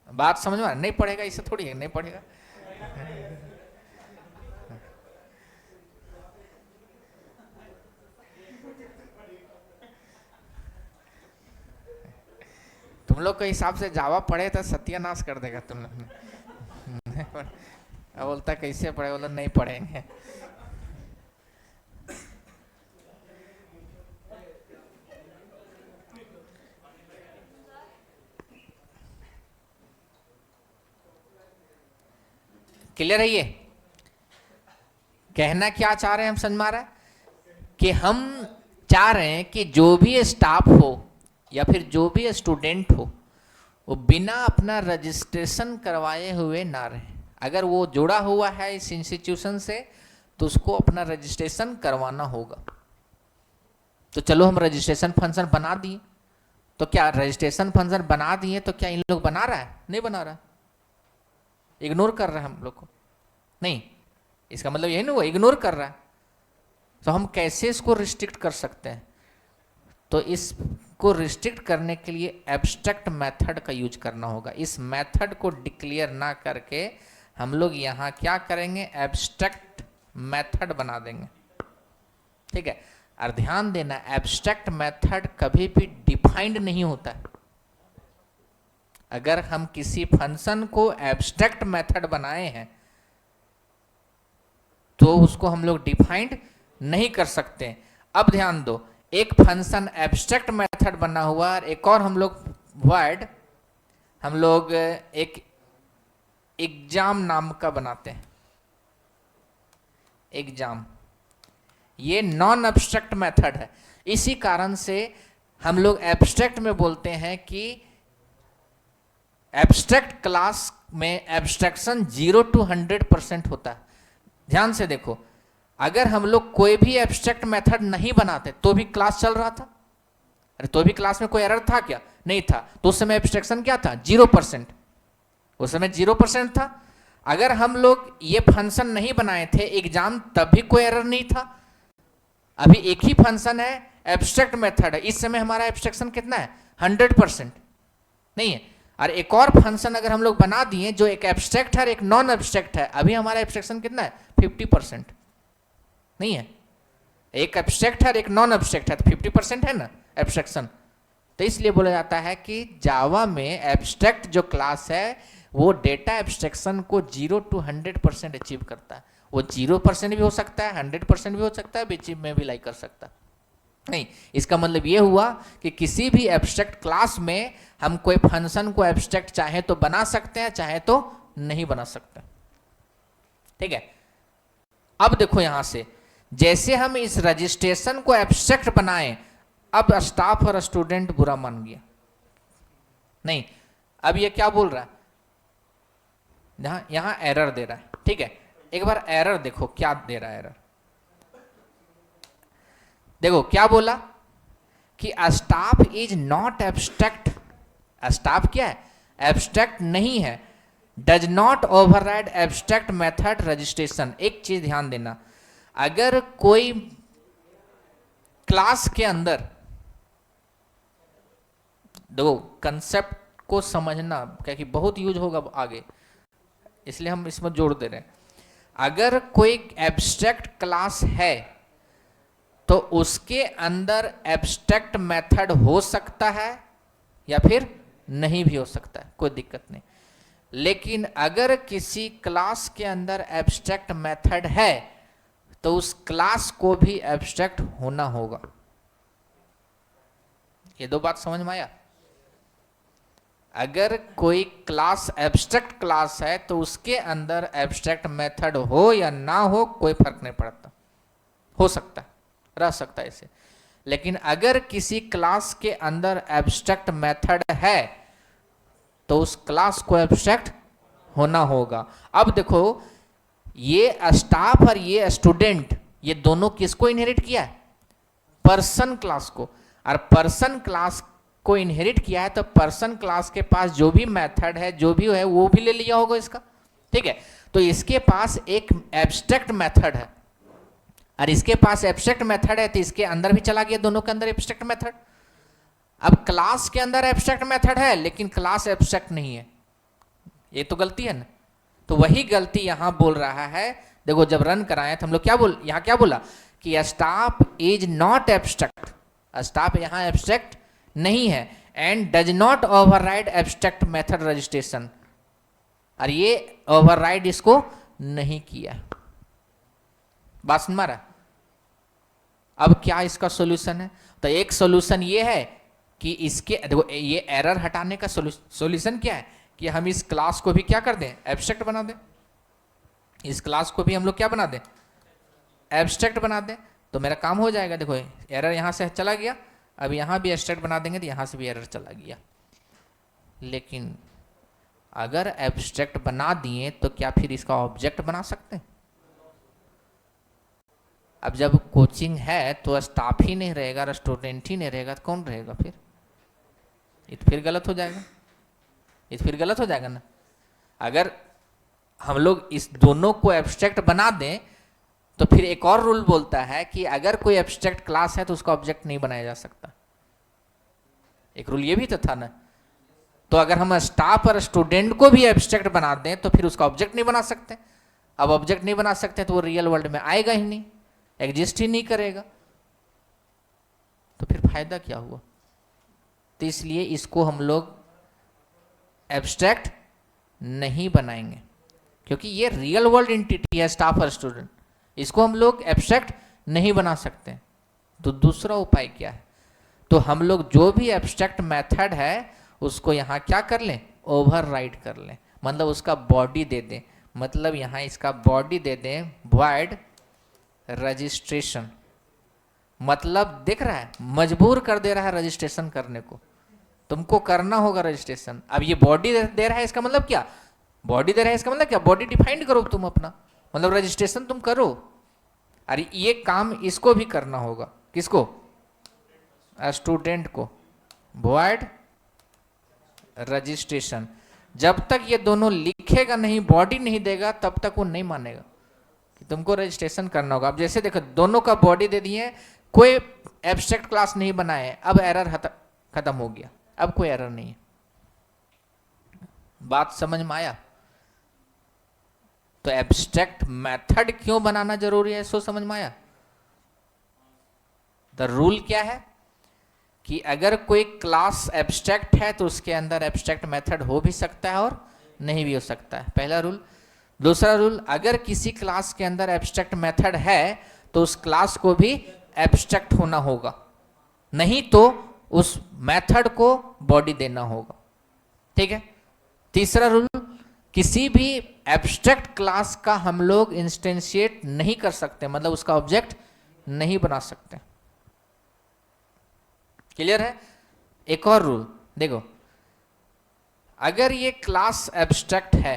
बात समझ में नहीं पड़ेगा, इससे थोड़ी है, नहीं पड़ेगा। तुम लोग के हिसाब से जावा पढ़े तो सत्यानाश कर देगा तुम लोग ने। अब बोलता कैसे पढ़े, बोला नहीं पढ़ेंगे। क्लियर है ये? कहना क्या चाह रहे हैं हम, समझ में आ रहा है कि हम चाह रहे हैं कि जो भी स्टाफ हो या फिर जो भी स्टूडेंट हो वो बिना अपना रजिस्ट्रेशन करवाए हुए ना रहे। अगर वो जुड़ा हुआ है इस इंस्टीट्यूशन से तो उसको अपना रजिस्ट्रेशन करवाना होगा। तो चलो हम रजिस्ट्रेशन फंक्शन बना दिए, तो क्या रजिस्ट्रेशन फंक्शन बना दिए तो क्या इन लोग बना रहा है? नहीं बना रहा, इग्नोर कर रहा है हम लोग को। नहीं, इसका मतलब यही नहीं हुआ इग्नोर कर रहा है। तो हम कैसे इसको रिस्ट्रिक्ट कर सकते हैं? तो इसको रिस्ट्रिक्ट करने के लिए एब्स्ट्रैक्ट मेथड का यूज करना होगा। इस मेथड को डिक्लेयर ना करके हम लोग यहाँ क्या करेंगे, एब्स्ट्रैक्ट मेथड बना देंगे, ठीक है। और ध्यान देना, एब्स्ट्रैक्ट मेथड कभी भी डिफाइंड नहीं होता है। अगर हम किसी फंक्शन को एब्स्ट्रैक्ट मेथड बनाए हैं तो उसको हम लोग डिफाइंड नहीं कर सकते। अब ध्यान दो, एक फंक्शन एब्स्ट्रैक्ट मेथड बना हुआ और एक और हम लोग वर्ड हम लोग एक एग्जाम नाम का बनाते हैं, एग्जाम। ये नॉन एब्स्ट्रैक्ट मेथड है। इसी कारण से हम लोग एब्स्ट्रैक्ट में बोलते हैं कि एब्स्ट्रैक्ट क्लास में एब्स्ट्रैक्शन 0 to 100% होता है। ध्यान से देखो, अगर हम लोग कोई भी एब्स्ट्रैक्ट मेथड नहीं बनाते तो भी क्लास चल रहा था। अरे तो भी क्लास में कोई एरर था क्या? नहीं था। तो उस समय एब्स्ट्रैक्शन क्या था? 0%। उस समय 0% था। अगर हम लोग ये फंक्शन नहीं बनाए थे एग्जाम, तब भी कोई एरर नहीं था। अभी एक ही फंक्शन है, एब्स्ट्रैक्ट मेथड है, इस समय हमारा एब्स्ट्रैक्शन कितना है? 100% नहीं है। और एक और फंक्शन अगर हम लोग बना दिए जो एक एब्स्ट्रैक्ट है और एक नॉन एब्स्ट्रैक्ट है, अभी हमारा एब्स्ट्रैक्शन कितना है? 50% नहीं है। एक एब्स्ट्रैक्ट है और एक नॉन एब्स्ट्रैक्ट है, तो 50% है ना एब्स्ट्रैक्शन। तो इसलिए बोला जाता है कि जावा में एब्स्ट्रैक्ट जो क्लास है वो डेटा एब्स्ट्रैक्शन को 0 to 100% अचीव करता है। वो 0% भी हो सकता है, 100% भी हो सकता है, बीच में भी लाई कर सकता है। नहीं, इसका मतलब ये हुआ कि किसी भी एब्स्ट्रैक्ट क्लास में हम कोई फंक्शन को एब्स्ट्रैक्ट चाहे तो बना सकते हैं, चाहे तो नहीं बना सकते। ठीक है, अब देखो यहां से जैसे हम इस रजिस्ट्रेशन को एब्स्ट्रैक्ट बनाएं, अब स्टाफ और स्टूडेंट बुरा मान गया नहीं। अब ये क्या बोल रहा है, यहां एरर दे रहा है। ठीक है, एक बार एरर देखो क्या दे रहा है एरर। देखो क्या बोला कि staff is not abstract. Staff क्या है, एब्स्ट्रैक्ट नहीं है। Does not override abstract method registration. एक चीज ध्यान देना, अगर कोई क्लास के अंदर, देखो कंसेप्ट को समझना क्या कि बहुत यूज होगा आगे, इसलिए हम इसमें जोड़ दे रहे हैं। अगर कोई एब्स्ट्रैक्ट क्लास है तो उसके अंदर एब्स्ट्रैक्ट मेथड हो सकता है या फिर नहीं भी हो सकता है, कोई दिक्कत नहीं। लेकिन अगर किसी क्लास के अंदर एब्स्ट्रैक्ट मेथड है तो उस क्लास को भी एब्स्ट्रैक्ट होना होगा। ये दो बात समझ में आया। अगर कोई क्लास एब्स्ट्रैक्ट क्लास है तो उसके अंदर एब्स्ट्रैक्ट मेथड हो या ना हो कोई फर्क नहीं पड़ता, हो सकता है, रह सकता है इसे। लेकिन अगर किसी क्लास के अंदर एब्स्ट्रैक्ट मेथड है तो उस क्लास को एब्स्ट्रैक्ट होना होगा। अब देखो ये स्टाफ और ये स्टूडेंट, ये दोनों किसको इनहेरिट किया है, पर्सन क्लास को। और पर्सन क्लास को इनहेरिट किया है तो पर्सन क्लास के पास जो भी मेथड है, जो भी है, वो भी ले लिया होगा इसका। ठीक है, तो इसके पास एक एब्स्ट्रैक्ट मेथड है और इसके पास एब्स्ट्रैक्ट मेथड है तो इसके अंदर भी चला गया, दोनों के अंदर एब्स्ट्रैक्ट मेथड। अब क्लास के अंदर एब्स्ट्रैक्ट मेथड है लेकिन क्लास एब्स्ट्रैक्ट नहीं है, ये तो गलती है ना। तो वही गलती यहां बोल रहा है। देखो जब रन कराए तो हम लोग यहां क्या बोला कि staff is not abstract, staff यहां एब्स्ट्रैक्ट नहीं है, and does not override abstract method registration, और ये ओवरराइड इसको नहीं किया। बात समझ रहा है। अब क्या इसका सॉल्यूशन है, तो एक सॉल्यूशन ये है कि इसके, देखो ये एरर हटाने का सॉल्यूशन क्या है कि हम इस क्लास को भी क्या कर दें, एब्स्ट्रैक्ट बना दें। इस क्लास को भी हम लोग क्या बना दें, एब्स्ट्रैक्ट बना दें, तो मेरा काम हो जाएगा। देखो एरर यहां से चला गया, अब यहां भी एब्स्ट्रैक्ट बना देंगे तो यहां से भी एरर चला गया। लेकिन अगर एब्स्ट्रैक्ट बना दिए तो क्या फिर इसका ऑब्जेक्ट बना सकते हैं? अब जब कोचिंग है तो स्टाफ ही नहीं रहेगा और स्टूडेंट ही नहीं रहेगा तो कौन रहेगा फिर? ये तो फिर गलत हो जाएगा, ये तो फिर गलत हो जाएगा ना। अगर हम लोग इस दोनों को एब्स्ट्रैक्ट बना दें तो फिर एक और रूल बोलता है कि अगर कोई एब्स्ट्रैक्ट क्लास है तो उसका ऑब्जेक्ट नहीं बनाया जा सकता। एक रूल ये भी तो था ना। तो अगर हम स्टाफ और स्टूडेंट को भी एब्स्ट्रैक्ट बना दें तो फिर उसका ऑब्जेक्ट नहीं बना सकते। अब ऑब्जेक्ट नहीं बना सकते तो वो रियल वर्ल्ड में आएगा ही नहीं, एग्जिस्ट ही नहीं करेगा, तो फिर फायदा क्या हुआ? तो इसलिए इसको हम लोग एब्स्ट्रैक्ट नहीं बनाएंगे क्योंकि ये रियल वर्ल्ड एंटिटी है स्टाफ और स्टूडेंट, इसको हम लोग एब्स्ट्रैक्ट नहीं बना सकते। तो दूसरा उपाय क्या है? तो हम लोग जो भी एब्स्ट्रैक्ट मेथड है उसको यहाँ क्या कर लें, ओवरराइड कर लें, मतलब उसका बॉडी दे दें। मतलब यहाँ इसका बॉडी दे दें वॉइड रजिस्ट्रेशन। मतलब दिख रहा है, मजबूर कर दे रहा है रजिस्ट्रेशन करने को, तुमको करना होगा रजिस्ट्रेशन। अब ये बॉडी दे रहा है, इसका मतलब क्या? बॉडी दे रहा है इसका मतलब क्या? बॉडी डिफाइंड करो तुम अपना, मतलब रजिस्ट्रेशन तुम करो। अरे ये काम इसको भी करना होगा, किसको? स्टूडेंट को। Void registration. जब तक ये दोनों लिखेगा नहीं, बॉडी नहीं देगा, तब तक वो नहीं मानेगा कि तुमको रजिस्ट्रेशन करना होगा। अब जैसे देखो दोनों का बॉडी दे दिए, कोई एब्स्ट्रैक्ट क्लास नहीं बनाए, अब एरर खत्म हो गया, अब कोई एरर नहीं है। बात समझ में आया? तो एब्स्ट्रैक्ट मेथड क्यों बनाना जरूरी है, सो समझ में आया? द रूल क्या है कि अगर कोई क्लास एब्स्ट्रैक्ट है तो उसके अंदर एब्स्ट्रैक्ट मेथड हो भी सकता है और नहीं भी हो सकता है, पहला रूल। दूसरा रूल, अगर किसी क्लास के अंदर एब्स्ट्रैक्ट मेथड है तो उस क्लास को भी एब्स्ट्रैक्ट होना होगा, नहीं तो उस मेथड को बॉडी देना होगा। ठीक है। तीसरा रूल, किसी भी एब्स्ट्रैक्ट क्लास का हम लोग इंस्टेंशिएट नहीं कर सकते, मतलब उसका ऑब्जेक्ट नहीं बना सकते। क्लियर है? एक और रूल देखो, अगर ये क्लास एब्स्ट्रैक्ट है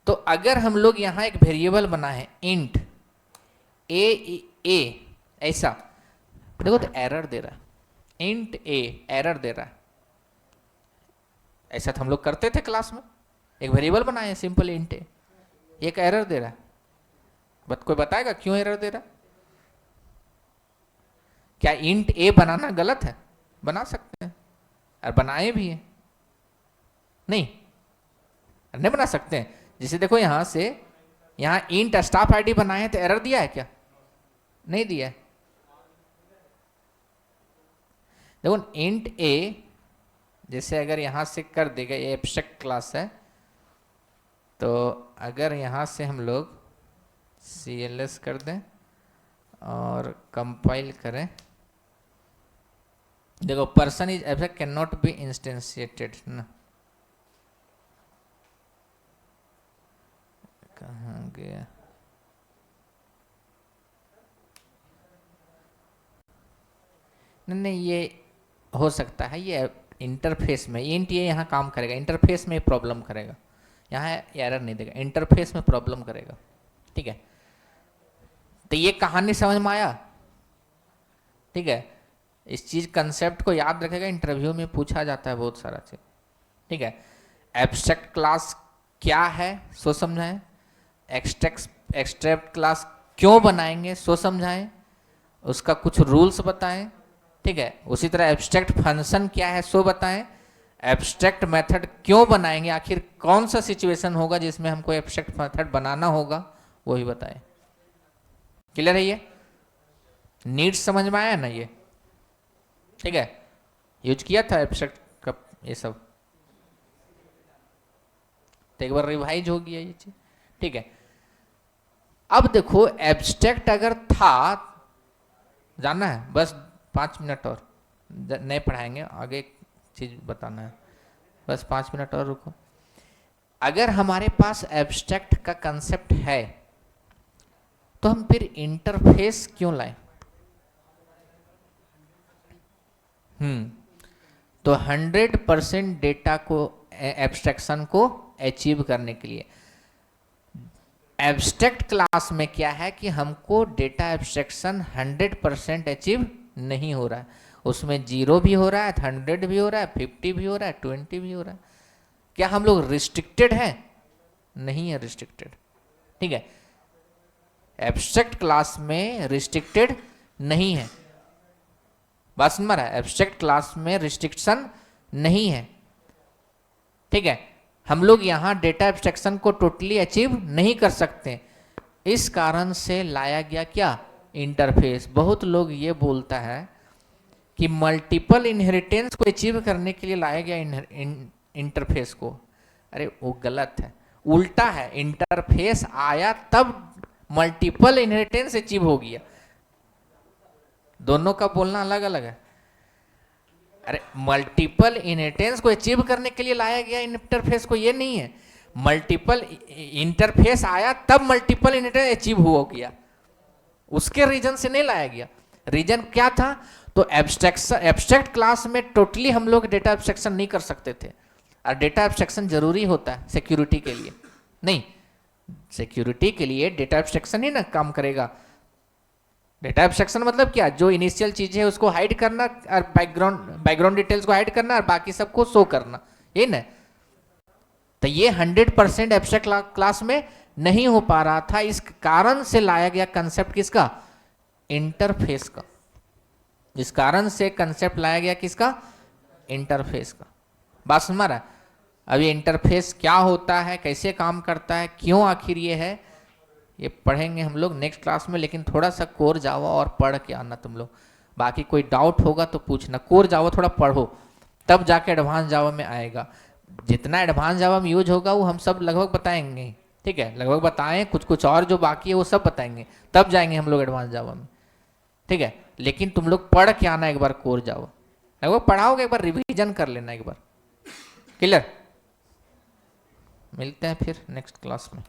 तो अगर हम लोग यहां एक वेरिएबल बनाए इंट ए ऐसा, देखो तो एरर दे रहा है, इंट ए एरर दे रहा है। ऐसा तो हम लोग करते थे क्लास में, एक वेरिएबल बनाए सिंपल इंट ए, एक एरर दे रहा है। कोई बताएगा क्यों एरर दे रहा है? क्या इंट ए बनाना गलत है? बना सकते हैं और बनाए भी हैं। नहीं बना सकते हैं। जैसे देखो यहां से, यहां इंट स्टाफ आईडी बनाए तो एरर दिया है क्या? नहीं दिया है। देखो इंट ए जैसे अगर यहां से कर देगा, ये एब्स्ट्रैक्ट क्लास है, तो अगर यहां से हम लोग CLS कर दें और कंपाइल करें, देखो person is abstract can not be instantiated ना, कहाँ गया? नहीं ये हो सकता है, ये इंटरफेस में इंट ये यहाँ काम करेगा, इंटरफेस में प्रॉब्लम करेगा, यहाँ एरर नहीं देगा, इंटरफेस में प्रॉब्लम करेगा। ठीक है, तो ये कहानी समझ में आया? ठीक है, इस चीज कंसेप्ट को याद रखेगा, इंटरव्यू में पूछा जाता है बहुत सारा चीज। ठीक है, एब्स्ट्रैक्ट क्लास क्या है सो समझाएं, एक्सट्रैक्ट क्लास क्यों बनाएंगे सो समझाएं, उसका कुछ रूल्स बताएं। ठीक है, उसी तरह एब्स्ट्रैक्ट फंक्शन क्या है सो बताएं, एब्स्ट्रैक्ट मेथड क्यों बनाएंगे, आखिर कौन सा सिचुएशन होगा जिसमें हमको एब्स्ट्रैक्ट मेथड बनाना होगा, वो ही बताएं। क्लियर है? ये नीड्स समझ में आया ना ये? ठीक है, यूज किया था एब्स्ट्रैक्ट का ये सब, तो एक बार रिवाइज हो गया ये चीज। ठीक है, अब देखो एब्स्ट्रैक्ट अगर था, जानना है बस 5 मिनट और, नहीं पढ़ाएंगे आगे, एक चीज बताना है, बस 5 मिनट और रुको। अगर हमारे पास एब्स्ट्रैक्ट का कंसेप्ट है तो हम फिर इंटरफेस क्यों लाएं? तो 100% डेटा को, एब्स्ट्रैक्शन को अचीव करने के लिए एब्स्ट्रैक्ट क्लास में क्या है कि हमको डेटा एब्स्ट्रैक्शन 100% अचीव नहीं हो रहा है, उसमें 0 भी हो रहा है, 100 भी हो रहा है, 50 भी हो रहा है, 20 भी हो रहा है। क्या हम लोग रिस्ट्रिक्टेड हैं? नहीं है रिस्ट्रिक्टेड। ठीक है, एब्स्ट्रैक्ट क्लास में रिस्ट्रिक्टेड नहीं है, बात समझ में आ रहा है? एब्स्ट्रैक्ट क्लास में रिस्ट्रिक्शन नहीं है। ठीक है, हम लोग यहां डेटा एब्स्ट्रैक्शन को टोटली अचीव नहीं कर सकते, इस कारण से लाया गया क्या? इंटरफेस। बहुत लोग ये बोलता है कि मल्टीपल इनहेरिटेंस को अचीव करने के लिए लाया गया इंटरफेस को। अरे वो गलत है, उल्टा है, इंटरफेस आया तब मल्टीपल इनहेरिटेंस अचीव हो गया। दोनों का बोलना अलग अलग है। अरे मल्टीपल इनहेरिटेंस को अचीव करने के लिए लाया गया इंटरफेस को, ये नहीं है मल्टीपल इंटरफेस आया तब मल्टीपल इनहेरिटेंस अचीव हो गया, उसके रीजन से नहीं लाया गया। रीजन क्या था? तो एब्स्ट्रैक्ट क्लास में टोटली हम लोग डेटा एब्स्ट्रैक्शन नहीं कर सकते थे, और डेटा एब्स्ट्रैक्शन जरूरी होता है सिक्योरिटी के लिए। नहीं, सिक्योरिटी के लिए डेटा एब्स्ट्रैक्शन ही ना काम करेगा। डेटा एब्स्ट्रैक्शन मतलब क्या? जो इनिशियल चीज है उसको हाइड करना और बैकग्राउंड डिटेल्स को हाइड करना और बाकी सबको शो करना, ये ना। तो ये 100% एब्स्ट्रैक्ट क्लास में नहीं हो पा रहा था, इस कारण से लाया गया कंसेप्ट किसका? इंटरफेस का। इस कारण से कंसेप्ट लाया गया किसका? इंटरफेस का। बात समझ में आ रहा है? अब ये इंटरफेस क्या होता है, कैसे काम करता है, क्यों आखिर ये है, ये पढ़ेंगे हम लोग नेक्स्ट क्लास में। लेकिन थोड़ा सा कोर जावा और पढ़ के आना तुम लोग, बाकी कोई डाउट होगा तो पूछना। कोर जावा थोड़ा पढ़ो, तब जाके एडवांस जावा में आएगा। जितना एडवांस जावा में यूज होगा वो हम सब लगभग बताएंगे। ठीक है, लगभग बताएं, कुछ कुछ और जो बाकी है वो सब बताएंगे, तब जाएंगे हम लोग एडवांस जावा में। ठीक है, लेकिन तुम लोग पढ़ के आना एक बार कोर जावा, लगभग पढ़ाओगे, एक बार रिवीजन कर लेना एक बार। क्लियर? मिलते हैं फिर नेक्स्ट क्लास में।